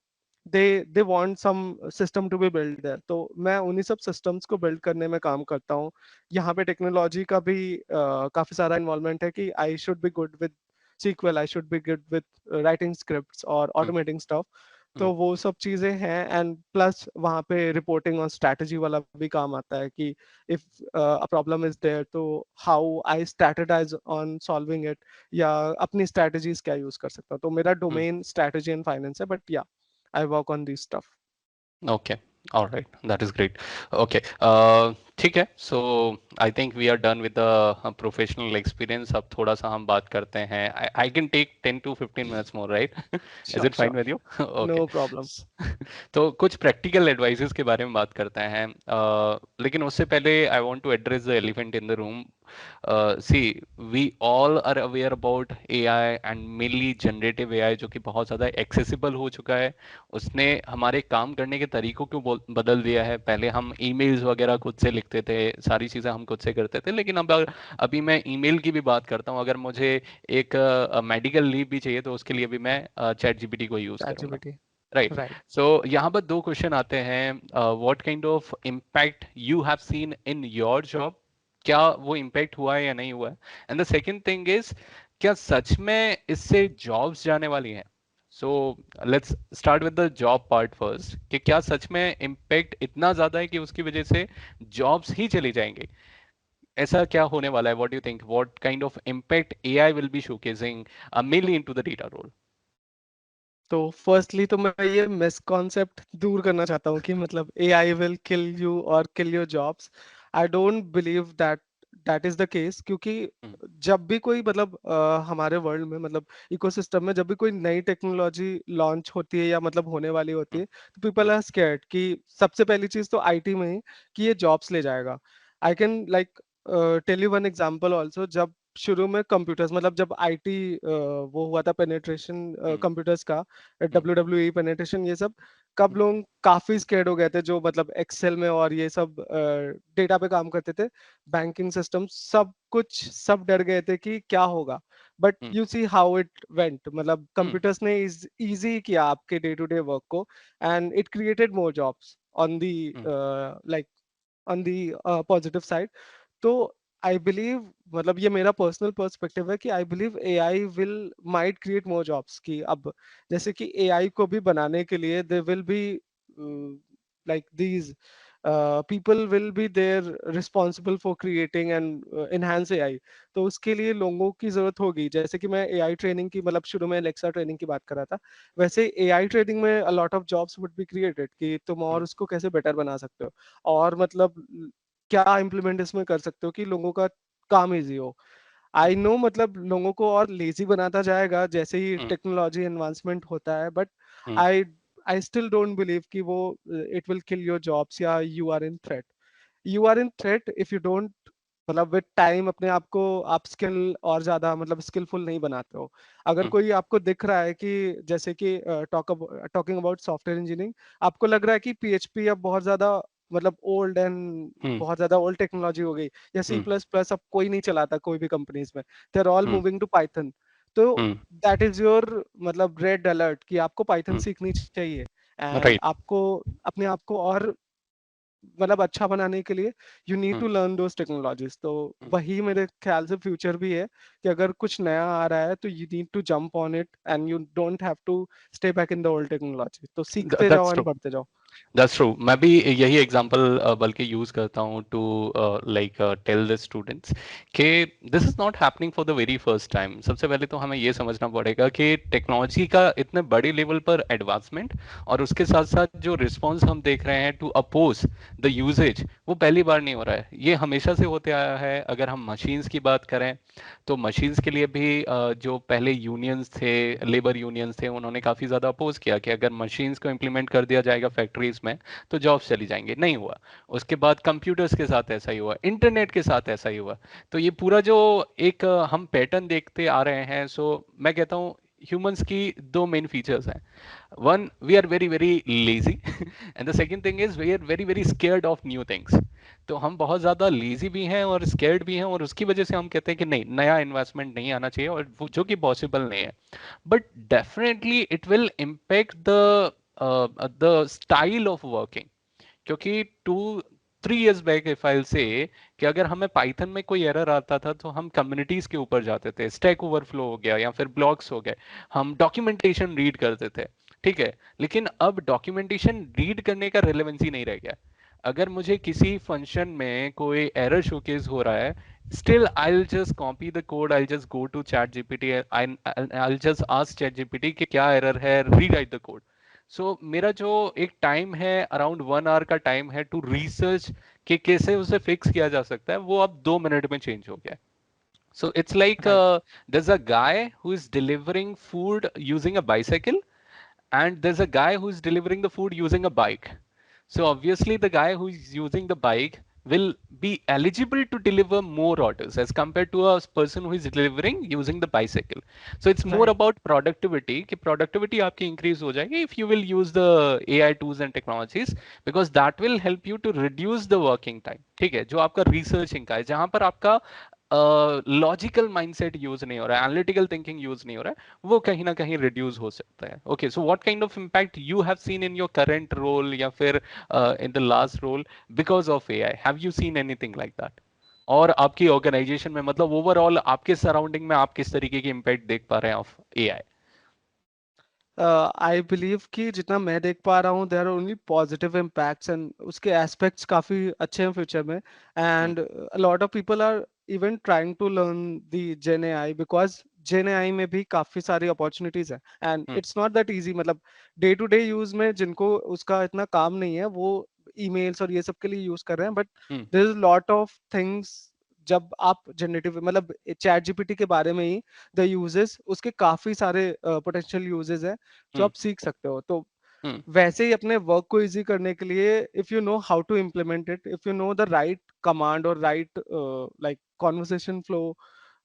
they want some system to be build there. तो मैं उन्हीं सब सिस्टम्स को बिल्ड करने में काम करता हूँ। यहाँ पे टेक्नोलॉजी का भी काफी सारा इन्वॉल्वमेंट है कि I should be good with SQL, I should be good with writing scripts और Mhm. Automating stuff. Mhm. तो वो सब चीजें हैं, एंड प्लस वहाँ पे रिपोर्टिंग और स्ट्रैटेजी वाला भी काम आता है कि if a problem is there, तो how I strategize on solving it, या अपनी स्ट्रैटेजीज क्या यूज कर सकता हूँ। तो मेरा Mhm. Domain strategy and finance है, बट या I work on this stuff. Okay, alright, that is great. Okay, ठीक है, so I think we are done with the professional experience. अब थोड़ा सा हम बात करते हैं, I can take 10 to 15 minutes more, right? Is sure it fine sure, with you? Okay. No problem. तो कुछ प्रैक्टिकल एडवाइसेस के बारे में बात करते हैं, लेकिन उससे पहले I want to address the elephant in the room. See, we all are aware about AI and mainly generative AI, जो कि बहुत ज़्यादा एक्सेसिबल हो चुका है। उसने हमारे काम करने के तरीकों को बदल दिया है। पहले हम ईमेल्स वगैरह खुद से लिखते थे, सारी चीज़ें हम खुद से करते थे, लेकिन अब अभी मैं ईमेल की भी बात करता हूँ। अगर मुझे एक मेडिकल लीव भी चाहिए तो उसके लिए भी मैं चैट जीपीटी को यूज़ चैट करूंगा। जीपीटी। राइट। राइट। सो यहाँ पर दो क्वेश्चन आते हैं। What kind of impact you have seen in your job? क्या वो इम्पैक्ट हुआ है या नहीं हुआ है? And the second thing is, क्या सच में इससे जॉब्स जाने वाली हैं? So let's start with the job part first, कि क्या सच में इम्पैक्ट इतना ज्यादा है कि उसकी वजह से जॉब्स ही चली जाएंगी? ऐसा क्या होने वाला है? What do you think, what kind of impact AI will be showcasing mainly into the data role? तो फर्स्टली तो मैं ये मिसकॉन्सेप्ट दूर करना चाहता हूँ कि मतलब एआई विल किल यू और किल your jobs. I don't believe that that is the case, क्योंकि जब भी कोई मतलब हमारे वर्ल्ड में मतलब इकोसिस्टम में जब भी कोई नई टेक्नोलॉजी लॉन्च होती है या मतलब होने वाली होती है, तो पीपल आर स्कैर्ड कि सबसे पहली चीज तो आईटी में ही कि ये जॉब्स ले जाएगा। I can like tell you one example also. जब शुरू में कंप्यूटर्स मतलब जब आईटी वो हुआ था पेनेट्रेशन कंप्यूटर्स का, डब्ल्यू डब्ल्यू ई पेनेट्रेशन, ये सब कब लोग काफी स्केर्ड हो गए थे जो मतलब एक्सेल में और ये सब डेटा पे काम करते थे, बैंकिंग सिस्टम सब कुछ सब डर गए थे कि क्या होगा। But you see how it went, मतलब कंप्यूटर्स ने इजी किया आपके डे टू डे वर्क को, and it created more jobs on the like on the positive side. तो आई बिलीव, मतलब ये मेरा पर्सनल पर्सपेक्टिव है कि I believe AI will might create more jobs. की अब जैसे कि एआई को भी बनाने के लिए they will be like these people will be there responsible for creating and enhance AI। तो उसके लिए लोगों की जरूरत होगी। जैसे कि मैं एआई ट्रेनिंग की मतलब शुरू में एलेक्सा ट्रेनिंग की बात कर रहा था, वैसे एआई ट्रेनिंग में अ lot of jobs would be created कि तुम और उसको कैसे बेटर बना सकते हो, और मतलब क्या इम्प्लीमेंट इसमें कर सकते हो कि लोगों का काम इजी हो। आई नो मतलब लोगों को और लेजी बनाता जाएगा जैसे ही टेक्नोलॉजी एडवांसमेंट होता है, but I I still don't believe कि वो it will kill your jobs या you are in threat. You are in threat if you don't मतलब विद टाइम अपने आप को आप स्किल और ज्यादा मतलब स्किलफुल नहीं बनाते हो। अगर कोई आपको दिख रहा है कि जैसे कि टॉकिंग अबाउट सॉफ्टवेयर इंजीनियरिंग, आपको लग रहा है कि पीएचपी अब बहुत ज्यादा मतलब ओल्ड एंड बहुत ज्यादा ओल्ड टेक्नोलॉजी हो गई, या सी प्लस प्लस अब कोई नहीं चलाता कोई भी कंपनीज में, they are all moving to Python. तो दैट इज योर मतलब रेड अलर्ट कि आपको पाइथन सीखनी चाहिए, एंड राइट। आपको अपने आप को और मतलब अच्छा बनाने के लिए you need to learn those technologies. तो वही मेरे ख्याल से फ्यूचर भी है कि अगर कुछ नया आ रहा है तो you need to jump on it and you don't have to stay back in the old technology. तो सीखते जाओ दैट्स एंड ट्रू। बढ़ते जाओ। That's true. मैं भी यही एग्जांपल बल्कि यूज करता हूँ to like tell the students कि this is not happening for the very first time. सबसे पहले तो हमें ये समझना पड़ेगा कि टेक्नोलॉजी का इतने बड़े लेवल पर एडवांसमेंट और उसके साथ साथ जो रिस्पॉन्स हम देख रहे हैं टू अपोज द यूजेज, वो पहली बार नहीं हो रहा है, ये हमेशा से होते आया है। अगर हम मशीन्स की बात करें तो मशीन्स के लिए भी जो पहले यूनियंस थे, लेबर यूनियंस थे, उन्होंने काफ़ी ज़्यादा अपोज किया कि अगर मशीन्स को इम्प्लीमेंट कर दिया जाएगा फैक्ट्रीज में तो जॉब्स चली जाएंगे। नहीं हुआ। उसके बाद कंप्यूटर्स के साथ ऐसा ही हुआ, इंटरनेट के साथ ऐसा ही हुआ। तो ये पूरा जो एक हम पैटर्न देखते आ रहे हैं, सो मैं कहता हूँ ह्यूमंस की दो मेन फीचर्स हैं। One, we are very very lazy and the second thing is we are very very scared of new things. तो हम बहुत ज़्यादा लेजी भी हैं और स्केयर्ड भी हैं, और उसकी वजह से हम कहते हैं कि नहीं, नया इन्वेस्टमेंट नहीं आना चाहिए, और जो कि पॉसिबल नहीं है। But definitely it will impact the style of working. क्योंकि 2 3 years बैक इफ आई से कि अगर हमें पाइथन में कोई एरर आता था तो हम कम्युनिटीज के ऊपर जाते थे, स्टैक ओवरफ्लो हो गया या फिर ब्लॉक्स हो गए, हम डॉक्यूमेंटेशन रीड करते थे। ठीक है, लेकिन अब डॉक्यूमेंटेशन रीड करने का रिलेवेंसी नहीं रह गया। अगर मुझे किसी फंक्शन में कोई एरर शोकेस हो रहा है, still I'll just copy the code, I'll just go to chat gpt, I'll just ask chat gpt कि क्या एरर है, रीराइट द कोड। सो मेरा जो एक टाइम है, अराउंड 1 आवर का टाइम है टू रिसर्च कि कैसे उसे फिक्स किया जा सकता है, वो अब 2 मिनट में चेंज हो गया है. So it's like right there's a guy who is delivering food using a bicycle, and there's a guy who is delivering the food using a bike. So obviously, the guy who is using the bike will be eligible to deliver more orders as compared to a person who is delivering using the bicycle. So it's more right about productivity. कि productivity आपकी increase हो जाएगी if you will use the AI tools and technologies, because that will help you to reduce the working time. ठीक है, जो आपका researching का है, जहां पर आपका लॉजिकल माइंडसेट यूज नहीं हो रहा है, एनालिटिकल थिंकिंग यूज नहीं हो रहा है, वो कहीं ना कहीं रिड्यूस हो सकता है. Okay, so what kind of impact you have seen in your current role या फिर in the last role because of AI? Have you seen anything like that? और आपकी ऑर्गेनाइजेशन में, मतलब ओवरऑल आपके सराउंडिंग में आप किस तरीके की इम्पैक्ट देख पा रहे हैं ऑफ एआई? आई बिलीव कि जितना मैं देख पा रहा हूँ there are only positive impacts and उसके एस्पेक्ट्स काफी अच्छे हैं फ्यूचर में. Hmm. And a lot of people are even trying to learn the gen AI because gen AI में भी काफी सारी अपॉर्चुनिटीज है and hmm. It's not that easy. मतलब डे टू डे यूज में जिनको उसका इतना काम नहीं है वो ईमेल्स और ये सब के लिए यूज कर रहे हैं, but hmm. There is lot of things. जब आप जनरेटिव मतलब चैट जीपीटी के बारे में ही द यूजेस उसके काफी सारे पोटेंशियल यूजेस हैं जो हम्म. आप सीख सकते हो. तो हम्म. वैसे ही अपने वर्क को इजी करने के लिए if you know how to implement it, if you know the right command और राइट लाइक कॉन्वर्सेशन फ्लो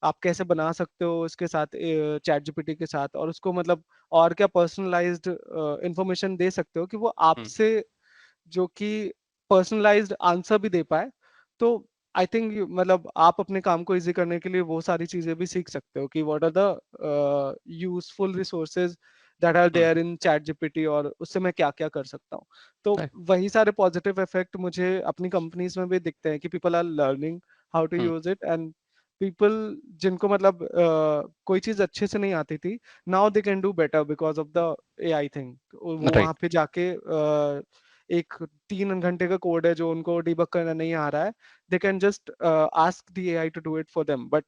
आप कैसे बना सकते हो इसके साथ चैट जीपीटी के साथ, और उसको मतलब और क्या पर्सनलाइज्ड इंफॉर्मेशन दे सकते हो कि वो हम्म. आपसे जो कि पर्सनलाइज्ड आंसर भी दे पाए. तो आई थिंक मतलब आप अपने काम को इजी करने के लिए वो सारी चीजें भी सीख सकते हो कि what are the useful resources that are hmm. There in ChatGPT और उससे मैं क्या क्या कर सकता हूँ. तो Right. वही सारे पॉजिटिव इफेक्ट मुझे अपनी कंपनीज में भी दिखते हैं कि people are learning how to hmm. Use it. And people जिनको मतलब कोई चीज अच्छे से नहीं आती थी, now they can do better because of the AI thing. वो Right. वहां पे जाके एक 3 घंटे का कोड है जो उनको डिबग करना नहीं आ रहा है, they can just ask the AI to do it for them. But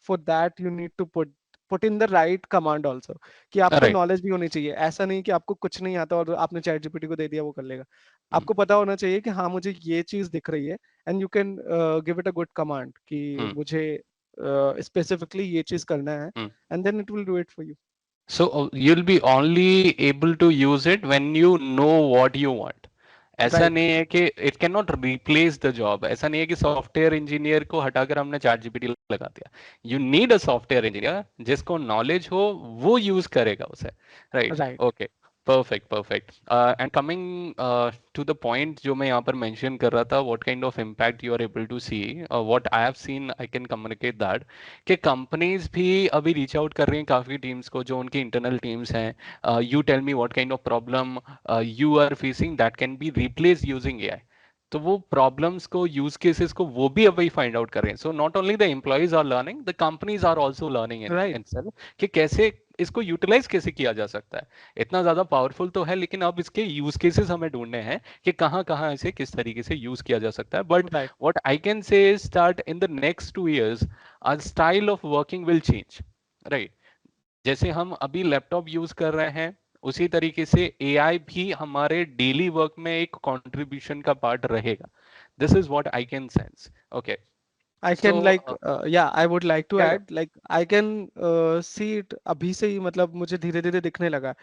for that you need to put in the right command also, कि आपको Right. नॉलेज भी होनी चाहिए. ऐसा नहीं कि आपको कुछ नहीं आता और आपने चैट जीपीटी को दे दिया वो कर लेगा. हम्म. आपको पता होना चाहिए कि हाँ मुझे ये चीज दिख रही है and you can give it a good command कि हम्म. मुझे स्पेसिफिकली ये चीज करना है, hmm. And then it will do it for you. So you'll be only able to use it when you know what you want. ऐसा right नहीं है कि it can not replace the job. ऐसा नहीं है कि सॉफ्टवेयर इंजीनियर को हटाकर हमने चैट जीपीटी लगा दिया. You need a software engineer जिसको नॉलेज हो, वो यूज करेगा उसे. Right. Right okay. Perfect, perfect. And coming to the point जो मैं यहाँ पर मेंशन कर रहा था, what kind of impact you are able to see, what I have seen, I can communicate that कि कंपनीज भी अभी रीच आउट कर रही हैं काफ़ी टीम्स को, जो उनकी इंटरनल टीम्स हैं. You tell me what kind of problem you are facing that can be replace using AI. तो वो प्रॉब्लम्स को, यूज केसेस को, वो भी अभी फाइंड आउट कर रहे हैं. So not only the employees are learning, the companies are also learning right in self कि कैसे इसको यूटिलाइज कैसे किया जा सकता है. इतना ज्यादा पावरफुल तो है, लेकिन अब इसके यूज केसेस हमें ढूंढने हैं कि कहाँ कहाँ इसे किस तरीके से यूज किया जा सकता है. But right what I can say is that in the next 2 years our style of working will change. Right. जैसे हम अभी लैपटॉप यूज कर रहे हैं, उसी तरीके से एआई भी हमारे डेली वर्क में एक कंट्रीब्यूशन का पार्ट रहेगा. This is what I can sense. Okay. I so can like yeah, I would like to या add like I can see it अभी से ही. मतलब मुझे धीरे धीरे दिखने लगा है.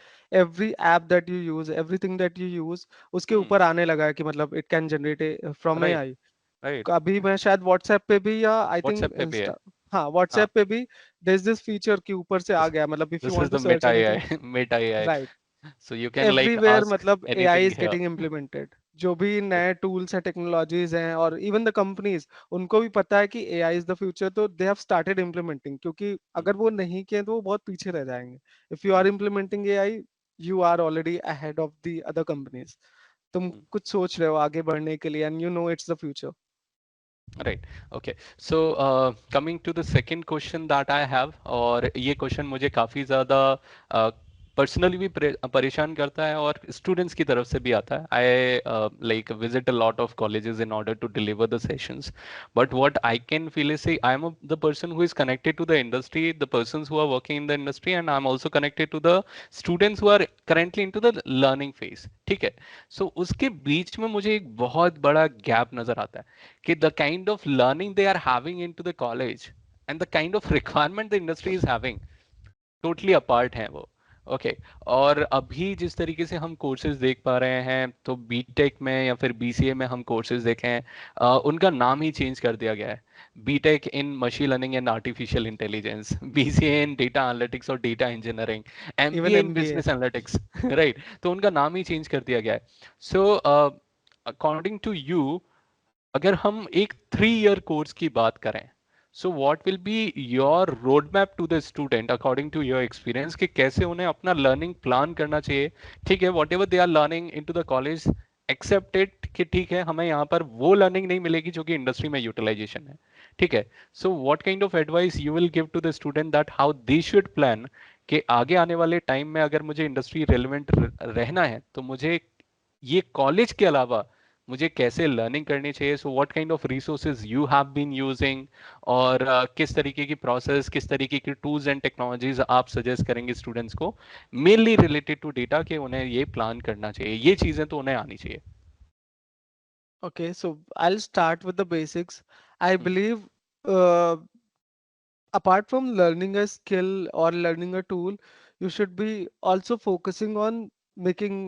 Every app that you use, everything that you use उसके ऊपर आने लगा है कि मतलब it can generate from right. AI. Right. अभी मैं शायद WhatsApp पे भी या I think व्हाट्सएप पे भी है. इंस्टा, हाँ हाँ. WhatsApp पे भी there's this feature कि ऊपर से आ गया मतलब if you this is want the to search Meta anything. AI. Meta AI. Right. So you can like everywhere ask मतलब AI anything is here. Getting implemented. जो भी नए टूल्स हैं टेक्नोलॉजीज हैं और इवन द कंपनीज उनको भी पता है कि एआई इज द फ्यूचर, तो दे हैव स्टार्टेड इम्प्लीमेंटिंग. क्योंकि अगर वो नहीं किए तो वो बहुत पीछे रह जाएंगे. If you are implementing AI you are already ahead of the other companies. तुम कुछ सोच रहे हो आगे बढ़ने के लिए and you know it's the future. Right. Okay. So coming to the second question that I have, और ये क्वेश्चन मुझे काफ़ी ज़्यादा पर्सनली भी परेशान करता है और स्टूडेंट्स की तरफ से भी आता है. I like visit a lot of colleges in order to deliver the sessions, but what I can feel is, say, the person who is connected to the industry, the persons who are working in the industry, and I'm also connected to the students who are currently into the learning phase. ठीक है. So उसके बीच में मुझे एक बहुत बड़ा gap नजर आता है कि the kind of learning they are having into the college and the kind of requirement the industry is having, totally apart हैं वो. ओके. और अभी जिस तरीके से हम कोर्सेज देख पा रहे हैं, तो बीटेक में या फिर बीसीए में हम कोर्सेज देखें, उनका नाम ही चेंज कर दिया गया है. BTech in machine learning and artificial intelligence, BCA in data analytics और data engineering, Even MBA in MBA. Business analytics. Right. तो उनका नाम ही चेंज कर दिया गया है. सो अकॉर्डिंग टू यू, अगर हम एक 3 ईयर कोर्स की बात करें, so what will be your road map to the student according to your experience, कि कैसे उन्हें अपना लर्निंग प्लान करना चाहिए. ठीक है, whatever they are learning into the college, accept it कि ठीक है, हमें यहाँ पर वो लर्निंग नहीं मिलेगी जो कि इंडस्ट्री में यूटिलाइजेशन है. ठीक है. So what kind of advice you will give to the student that how they should plan, कि आगे आने वाले टाइम में अगर मुझे इंडस्ट्री रेलिवेंट रहना है, तो मुझे ये कॉलेज के अलावा मुझे कैसे लर्निंग करनी चाहिए. So what kind of resources you have been using, और किस तरीके की प्रोसेस, किस तरीके की टूल्स एंड टेक्नोलॉजीज आप सजेस्ट करेंगे स्टूडेंट्स को, मेनली रिलेटेड टू डेटा, कि उन्हें ये प्लान करना चाहिए, ये चीजें तो उन्हें आनी चाहिए. Okay, so I'll start with the basics. I hmm. believe uh, apart from learning a skill or learning a tool, you should be also focusing on making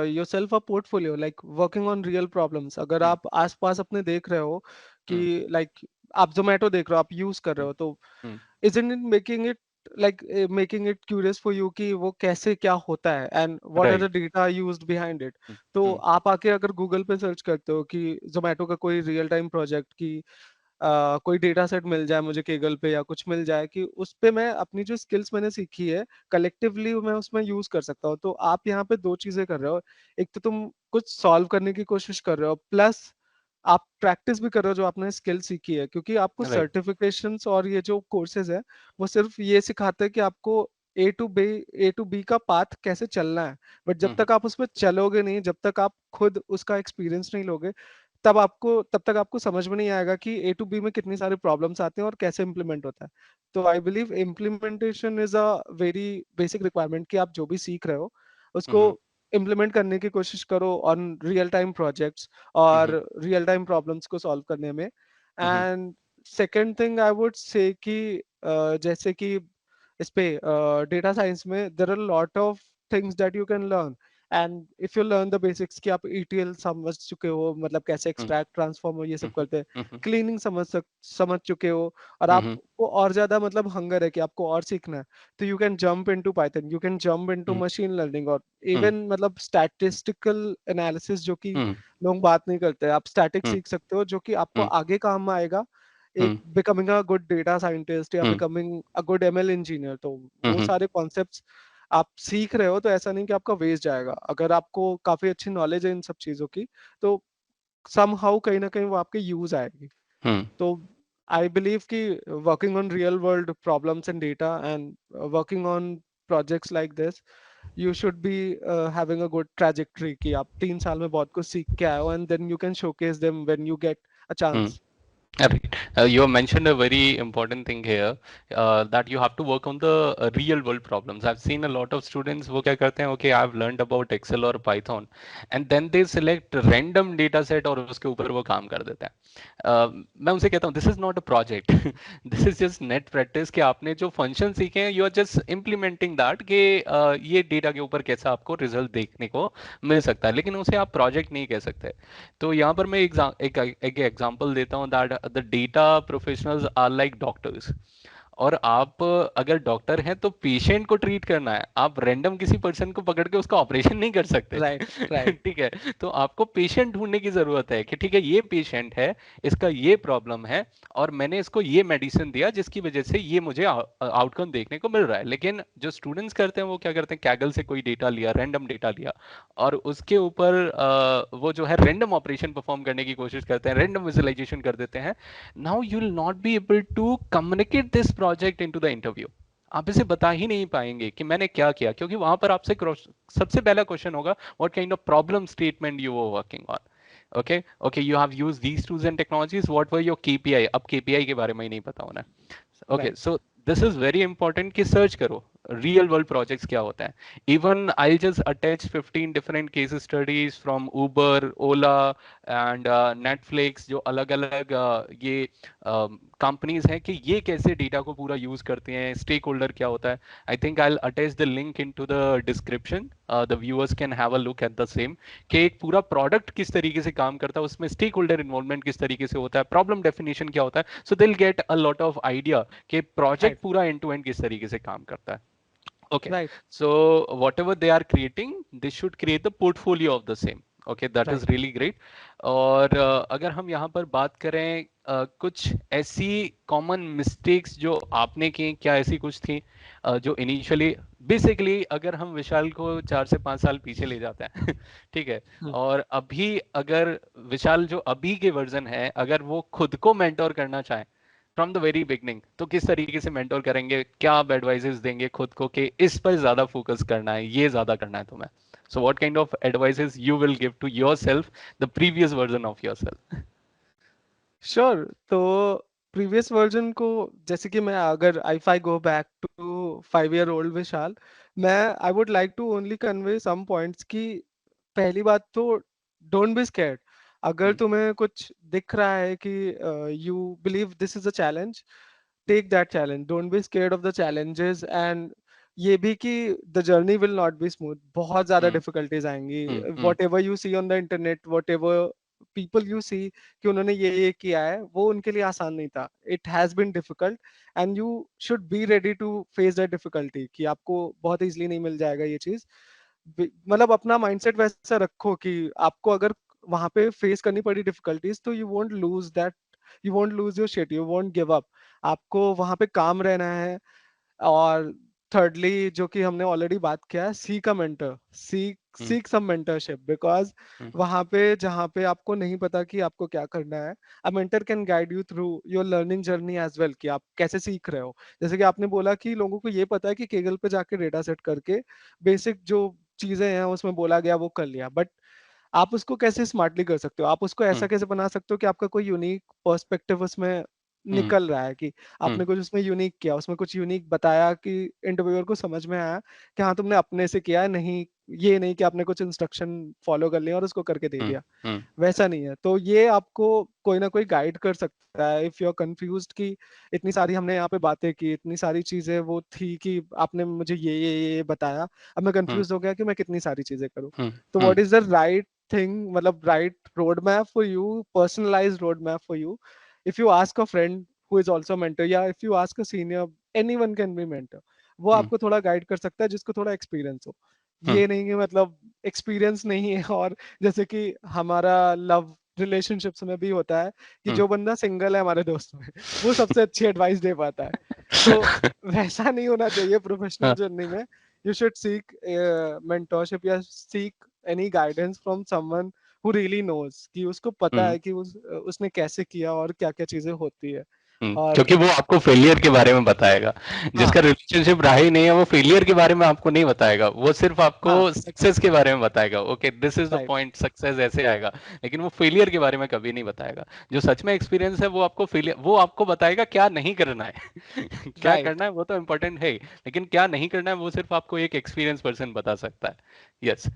yourself a portfolio, like working on real problems. अगर हम्म. आप आसपास अपने देख रहे हो हम्म. कि like आप Zomato देख रहे हो, आप यूज कर रहे हम्म. हो, तो हम्म. isn't it making it like making it curious for you कि वो कैसे क्या होता है and what are the right. data used behind it. हम्म. तो हम्म. आप आके अगर गूगल पे सर्च करते हो कि जोमेटो का कोई रियल टाइम प्रोजेक्ट की कोई डेटा सेट मिल जाए मुझे केगल पे या कुछ मिल जाए कि उस पे मैं अपनी जो स्किल्स मैंने सीखी है कलेक्टिवली मैं उसमें यूज कर सकता हूँ, तो आप यहाँ पे दो चीजें कर रहे हो. एक तो तुम कुछ सॉल्व करने की कोशिश कर रहे हो, प्लस आप प्रैक्टिस भी कर रहे हो जो आपने स्किल सीखी है, क्योंकि आपको राइट. सर्टिफिकेशंस और ये जो कोर्सेज है वो सिर्फ ये सिखाते हैं कि आपको ए टू बी का पाथ कैसे चलना है. बट जब हम्म. तक आप उसमें चलोगे नहीं, जब तक आप खुद उसका एक्सपीरियंस नहीं लोगे, तब तक आपको समझ में नहीं आएगा कि ए टू बी में कितनी सारे प्रॉब्लम्स आते हैं और कैसे इम्प्लीमेंट होता है. तो I believe implementation is a very basic requirement कि आप जो भी सीख रहे हो उसको हम्म. इम्प्लीमेंट करने की कोशिश करो ऑन रियल टाइम प्रोजेक्ट्स और हम्म. रियल टाइम प्रॉब्लम्स को सॉल्व करने में. Hmm. And second thing I would say कि जैसे कि इस पे डेटा साइंस में there are lot of things that you can learn. And if you learn the basics कि आप ETL समझ चुके हो, मतलब कैसे हम्म. एक्सट्रैक्ट ट्रांसफॉर्म ये सब हम्म. करते हैं, हम्म. क्लीनिंग समझ चुके हो, और हम्म. आपको और ज्यादा मतलब हंगर है कि आपको और सीखना है, तो you can jump into Python, you can jump into hmm. Machine learning, और हम्म. इवन मतलब स्टैटिस्टिकल एनालिसिस जो कि हम्म. लोग बात नहीं करते, आप स्टैटिक हम्म. सीख सकते हो जो कि आपको हम्म. आगे काम में आएगा, एक hmm. Becoming a good data scientist या hmm. Becoming a good ML engineer. तो वो हम्म. सारे कॉन्सेप्ट्स आप सीख रहे हो, तो ऐसा नहीं कि आपका वेस्ट जाएगा. अगर आपको काफी अच्छी नॉलेज है इन सब चीजों की, तो समहाउ कहीं ना कहीं वो आपके यूज आएगी. हम्म. तो आई बिलीव कि working on real world problems and data and working on projects like this, you should be having a good trajectory कि आप 3 साल में बहुत कुछ सीख के आए हो, and then you can showcase them when you get a hmm. Chance. Right. You have mentioned a very important thing here, that you have to work on the real world problems. I've seen a lot of students वो क्या करते हैं, okay, I've learned about Excel और Python, and then they select random data set और उसके ऊपर वो काम कर देते हैं. मैं उनसे कहता हूँ, this is not a project, this is just net practice, कि आपने जो फंक्शन सीखे हैं, you are just implementing that, कि ये डेटा के ऊपर कैसा आपको रिजल्ट देखने को मिल सकता है, लेकिन उसे आप प्रोजेक्ट नहीं कह सकते. तो यहाँ पर मैं एक एग्जांपल देता हूँ, that the data professionals are like doctors. और आप अगर डॉक्टर हैं तो पेशेंट को ट्रीट करना है, आप रैंडम किसी पर्सन को पकड़ के उसका ऑपरेशन नहीं कर सकते. Right, right. ठीक है. तो आपको पेशेंट ढूंढने की जरूरत है कि ठीक है, ये पेशेंट है, इसका ये प्रॉब्लम है, और मैंने इसको ये मेडिसिन दिया जिसकी वजह से ये मुझे आउटकम देखने को मिल रहा है. लेकिन जो स्टूडेंट्स करते हैं वो क्या करते हैं, कैगल से कोई डेटा लिया, रैंडम डेटा लिया, और उसके ऊपर वो जो है रैंडम ऑपरेशन परफॉर्म करने की कोशिश करते हैं, रैंडम विजुअलाइजेशन कर देते हैं. Now you will not be able to communicate this project into the interview. आप इसे बता ही नहीं पाएंगे कि मैंने क्या किया, क्योंकि वहां पर आपसे सबसे पहला क्वेश्चन होगा what kind of problem statement you were working on. Okay okay, you have use these tools and technologies, what were your KPI. अब केपीआई के बारे में ही नहीं पता होना। Okay, right. So this is very important कि search करो real world projects क्या होता है। Even I just attach 15 different case studies from Uber, Ola and Netflix, जो अलग अलग ये कंपनीज हैं कि ये कैसे डेटा को पूरा यूज करते हैं, स्टेक होल्डर क्या होता है। I think I attach the link into the description, the viewers can have a look at the same, कि एक पूरा प्रोडक्ट किस तरीके से काम करता है, उसमें स्टेक होल्डर इन्वॉल्वमेंट किस तरीके से होता है, प्रॉब्लम डेफिनेशन क्या होता है, सो दिल get a lot of idea कि राइट। प्रोजेक्ट पूरा एंड टू एंड किस तरीके से काम करता है। Okay, right. so whatever they are creating, they should create the portfolio of the same. Okay, that is right. really great. और अगर हम यहाँ पर बात करें कुछ ऐसी कॉमन मिस्टेक्स जो आपने की, क्या ऐसी कुछ थी जो इनिशियली, बेसिकली अगर हम विशाल को 4 से 5 साल पीछे ले जाते हैं ठीक है, हम्म। और अभी अगर विशाल जो अभी के वर्जन है, अगर वो खुद को मेंटोर करना चाहे फ्रॉम द वेरी बिगनिंग, तो किस तरीके से मेंटोर करेंगे, क्या आप एडवाइजेस देंगे खुद को कि इस पर ज्यादा फोकस करना है, ये ज्यादा करना है तुम्हें। So what kind of advises you will give to yourself, the previous version of yourself. Sure. तो प्रीवियस वर्जन को, जैसे कि मैं अगर if I go back to 5 year old Vishal, मैं I would like to only convey some points की। पहली बात तो डोंट बी स्कैर्ड। अगर हम्म तुम्हें कुछ दिख रहा है कि you believe this is a challenge, take that challenge. Don't be scared of the challenges। And ये भी कि the journey will not be smooth, बहुत ज्यादा हम्म डिफिकल्टीज आएंगी। Hmm whatever you see on the internet, whatever people you see कि उन्होंने ये किया है, वो उनके लिए आसान नहीं था। It has been difficult and you should be ready to face that difficulty, कि आपको बहुत इजीली नहीं मिल जाएगा ये चीज। मतलब अपना माइंडसेट वैसा रखो कि आपको अगर वहां पे फेस करनी पड़ी डिफिकल्टीज, तो you won't lose that, you won't lose your shit, you won't give up. आपको वहां पे काम रहना है। और थर्डली, जो कि हमने ऑलरेडी बात किया है, seek a mentor, seek hmm seek some mentorship. Because hmm वहां पे जहाँ पे आपको नहीं पता कि आपको क्या करना है, a mentor can guide you through your learning journey as well, कि आप कैसे सीख रहे हो। जैसे कि आपने बोला कि लोगों को ये पता है कि केगल पे जाके डेटा सेट करके बेसिक जो चीजें हैं उसमें बोला गया वो कर लिया, बट आप उसको कैसे स्मार्टली कर सकते हो, आप उसको ऐसा हम्म कैसे बना सकते हो कि आपका कोई यूनिक पर्सपेक्टिव उसमें हम्म निकल रहा है, कि हम्म आपने कुछ उसमें यूनिक किया, उसमें कुछ यूनिक बताया कि इंटरव्यूअर को समझ में आया कि हाँ तुमने अपने से किया है, नहीं ये नहीं कि आपने कुछ इंस्ट्रक्शन फॉलो कर लिया और उसको करके दे हम्म दिया। हम्म वैसा नहीं है। तो ये आपको कोई ना कोई गाइड कर सकता है इफ यू आर कंफ्यूज्ड, कि इतनी सारी हमने यहाँ पे बातें की, इतनी सारी चीजें वो थी कि आपने मुझे ये बताया, अब मैं हम्म कंफ्यूज हो गया कि मैं कितनी सारी चीजें करूँ। हम्म तो hmm what is the right thing, मतलब right road map for you, personalized road map for you. If you ask a friend who is also mentor, या if you ask a senior, anyone can be mentor. वो हम्म आपको थोड़ा guide कर सकता है जिसको थोड़ा एक्सपीरियंस हो। हम्म ये नहीं कि मतलब एक्सपीरियंस नहीं है, और जैसे कि हमारा लव रिलेशनशिप्स में भी होता है कि हम्म जो बंदा सिंगल है हमारे दोस्त में, वो सबसे अच्छी एडवाइस दे पाता है। तो वैसा नहीं होना चाहिए प्रोफेशनल हाँ, जर्नी में। यू शुड सीक मेंटरशिप या seek any guidance from someone who really knows, कि उसको पता हम्म है कि उसने कैसे किया और क्या क्या चीजें होती है। और क्योंकि वो आपको फेलियर के बारे में बताएगा। जिसका हाँ। रिलेशनशिप रहा ही नहीं है, वो फेलियर के बारे में आपको नहीं बताएगा, वो सिर्फ आपको हाँ। सक्सेस के बारे में बताएगा। Okay, this is the right. Point, success ऐसे आएगा। लेकिन वो फेलियर के बारे में कभी नहीं बताएगा। जो सच में एक्सपीरियंस है, वो आपको फेलियर, वो आपको बताएगा क्या नहीं करना है क्या राइट। करना है वो तो इम्पोर्टेंट है, लेकिन क्या नहीं करना है वो सिर्फ आपको एक एक्सपीरियंस पर्सन बता सकता है। Yes,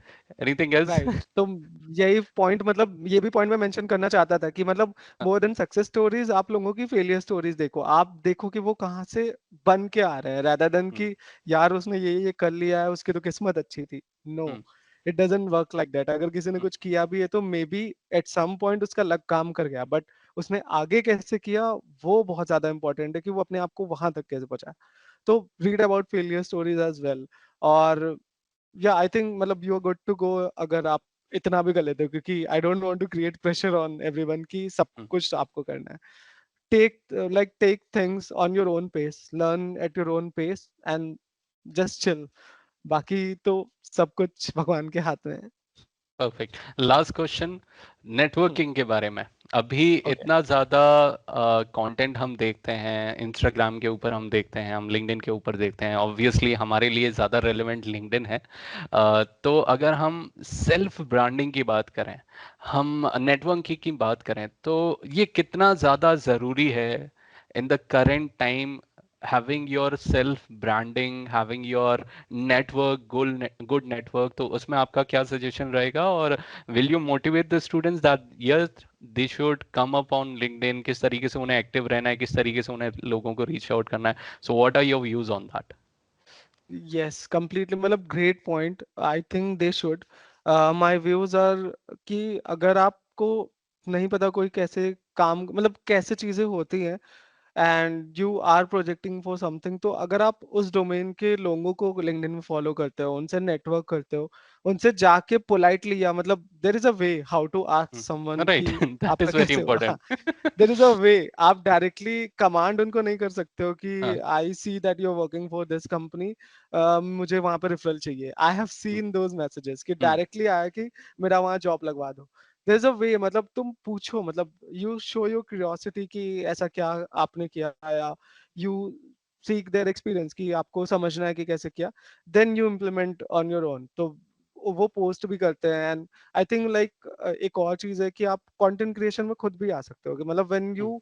anything else? राइट। तो यही पॉइंट, मतलब ये भी पॉइंट मैं मेंशन करना चाहता था कि मतलब मोर देन सक्सेस स्टोरीज, आप लोगों की फेलियर स्टोरीज देखो, आप देखो कि वो कहाँ से बन के आ रहे हैं, rather देन हम्म कि यार उसने ये कर लिया है, उसकी तो किस्मत अच्छी थी। No, hmm it doesn't work like that. अगर किसी ने कुछ किया भी है तो maybe at some point उसका लक काम कर गया, बट उसने आगे कैसे किया वो बहुत ज्यादा इंपॉर्टेंट है, कि वो अपने आप को वहां तक कैसे पहुंचा। तो read about failure stories as well. और या आई थिंक मतलब you are good to go अगर आप इतना भी कर लेते हो, क्योंकि I don't want to create pressure on everyone कि सब हम्म कुछ आपको करना है। Take like take things on your own pace, learn at your own pace and just chill. बाकी तो सब कुछ भगवान के हाथ में है। Perfect. Last question, Hmm. Networking के बारे में। अभी Okay. इतना ज़्यादा कंटेंट हम देखते हैं, इंस्टाग्राम के ऊपर हम देखते हैं, हम लिंक्डइन के ऊपर देखते हैं। ऑब्वियसली हमारे लिए ज़्यादा रेलेवेंट लिंक्डइन है। तो अगर हम सेल्फ ब्रांडिंग की बात करें, हम नेटवर्किंग की बात करें, तो ये कितना ज़्यादा ज़रूरी है in the current time, having your self branding, having your network, good network, तो उसमें आपका क्या सजेशन रहेगा? और will you motivate the students that yes they should come up on LinkedIn, किस तरीके से उन्हें एक्टिव रहना है, किस तरीके से उन्हें लोगों को रीच आउट करना है? So what are your views on that? Yes, completely. मतलब great point. I think they should. My views are कि अगर आपको नहीं पता कोई कैसे काम मतलब कैसे चीजें होती हैं and you are projecting for something, तो अगर आप उस डोमेन के लोगों को लिंक्डइन में फॉलो करते हो, उनसे नेटवर्क करते हो, उनसे जाके पोलाइटली या मतलब there is a way how to ask someone Right, कि that is आपका very कैसे हुआ। important. There is a way. आप डायरेक्टली कमांड उनको नहीं कर सकते हो कि हाँ, I see that you are working for this company, मुझे वहां पे रेफरल चाहिए। I have hmm, seen those messages कि हम्म, डायरेक्टली आया कि मेरा वहां जॉब लगवा दो। देयर इज अ वे, मतलब तुम पूछो, मतलब यू शो योर क्यूरियोसिटी कि ऐसा क्या आपने किया, या यू सीक देयर एक्सपीरियंस कि आपको समझना है कि कैसे किया, then you implement on your own. तो वो पोस्ट भी करते हैं। एंड आई थिंक लाइक एक और चीज है कि आप कंटेंट क्रिएशन में खुद भी आ सकते हो कि मतलब when hmm, you,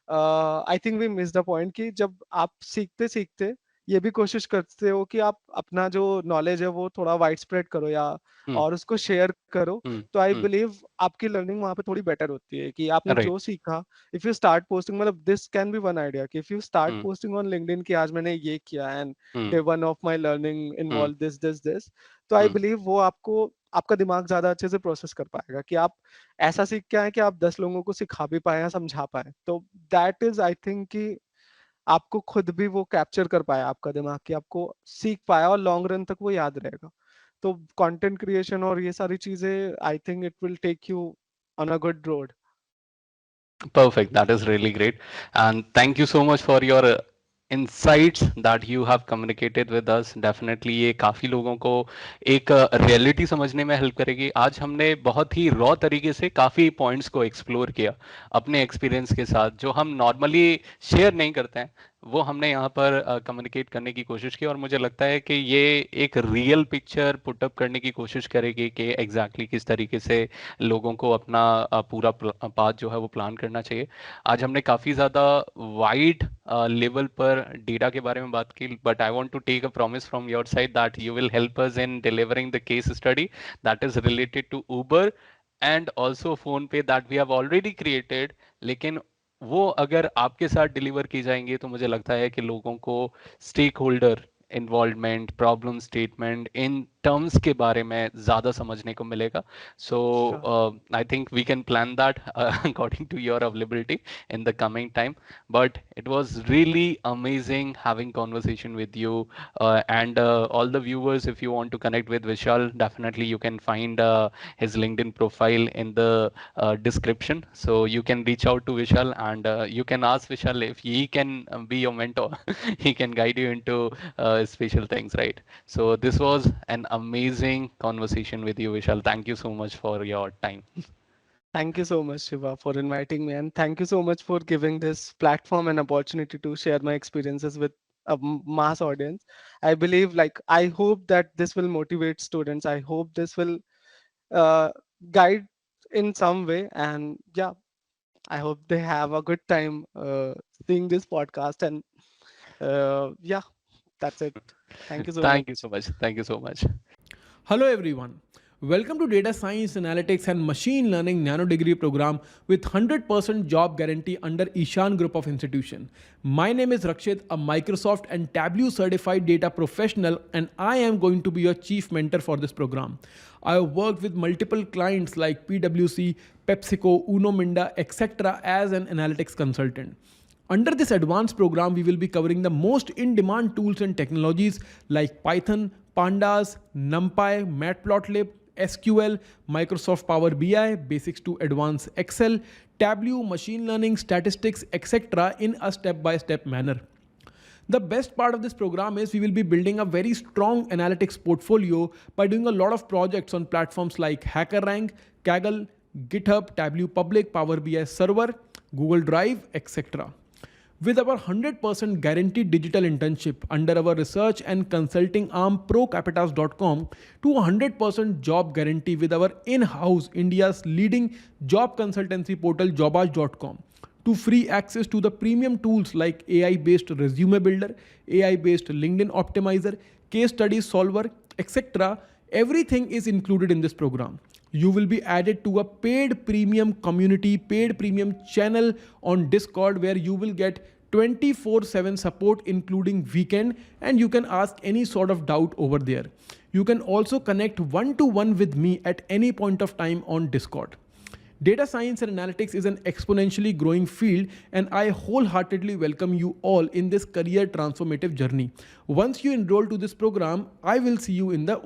I think we miss the point कि जब आप सीखते सीखते ये भी कोशिश करते हो कि आप अपना जो नॉलेज है वो थोड़ा वाइड स्प्रेड करो या हम्म, और उसको शेयर करो, हम्म, तो आई हम्म, बिलीव आपकी लर्निंग वहां पे थोड़ी बेटर होती है कि आपने राइट, जो सीखा। इफ यू स्टार्ट पोस्टिंग, मतलब this can be one idea कि if you start hmm, posting on LinkedIn कि आज मैंने ये किया and hmm, day one of my learning hmm, involve this this this, तो आई हम्म, बिलीव वो आपको आपका दिमाग ज्यादा अच्छे से प्रोसेस कर पाएगा कि आप ऐसा सीख के आए कि आप 10 लोगों को सिखा भी पाए या समझा पाए। तो दैट इज आई थिंक कि आपको खुद भी वो कैप्चर कर पाया आपका दिमाग कि आपको सीख पाया और लॉन्ग रन तक वो याद रहेगा। तो कंटेंट क्रिएशन और ये सारी चीजें I think it will take you on a good road. Perfect. That is really great. And thank you so much for your insights that you have communicated with us. Definitely ये काफ़ी लोगों को एक reality समझने में help करेगी। आज हमने बहुत ही रॉ तरीके से काफ़ी पॉइंट्स को एक्सप्लोर किया अपने एक्सपीरियंस के साथ, जो हम नॉर्मली शेयर नहीं करते हैं, वो हमने यहाँ पर कम्युनिकेट करने की कोशिश की। और मुझे लगता है कि ये एक रियल पिक्चर पुटअप करने की कोशिश करेगी कि एग्जैक्टली किस तरीके से लोगों को अपना पूरा पाथ जो है वो प्लान करना चाहिए। आज हमने काफ़ी ज़्यादा वाइड लेवल पर डेटा के बारे में बात की, but I want to take a promise from your side that you will help us in delivering the case study that is related to Uber and also PhonePe that we have already created. लेकिन वो अगर आपके साथ deliver की जाएंगे तो मुझे लगता है कि लोगों को stakeholder involvement, problem statement, in terms के बारे में ज़्यादा समझने को मिलेगा। So sure. I think we can plan that according to your availability in the coming time. But it was really amazing having conversation with you, and all the viewers. If you want to connect with Vishal, definitely you can find his LinkedIn profile in the description. So you can reach out to Vishal, and you can ask Vishal if he can be your mentor. He can guide you into special things, right? So this was an amazing conversation with you, Vishal. Thank you so much for your time. Thank you so much, Shiva, for inviting me, and thank you so much for giving this platform and opportunity to share my experiences with a mass audience. I believe, like, I hope that this will motivate students. I hope this will uh, guide in some way, and yeah, I hope they have a good time seeing this podcast. And yeah, that's it. Thank you so Thank you much. so much. Thank you so much. Hello everyone. Welcome to Data Science, Analytics and Machine Learning Nano Degree program with 100% job guarantee under Ishan Group of Institution. My name is Rakshit, a Microsoft and Tableau certified data professional, and I am going to be your chief mentor for this program. I have worked with multiple clients like PwC, PepsiCo, Uno Minda, etc. as an analytics consultant. Under this advanced program, we will be covering the most in-demand tools and technologies like Python, Pandas, NumPy, Matplotlib, SQL, Microsoft Power BI, basics to advanced Excel, Tableau, machine learning, statistics, etc. in a step-by-step manner. The best part of this program is we will be building a very strong analytics portfolio by doing a lot of projects on platforms like HackerRank, Kaggle, GitHub, Tableau Public, Power BI Server, Google Drive, etc. With our 100% guaranteed digital internship under our research and consulting arm procapitas.com to 100% job guarantee with our in-house India's leading job consultancy portal jobage.com, to free access to the premium tools like AI-based resume builder, AI-based LinkedIn optimizer, case study solver, etc. Everything is included in this program. You will be added to a paid premium community, paid premium channel on Discord, where you will get 24/7 support including weekend, and you can ask any sort of doubt over there. You can also connect one-to-one with me at any point of time on Discord. Data science and analytics is an exponentially growing field, and I wholeheartedly welcome you all in this career transformative journey. Once you enroll to this program, I will see you in the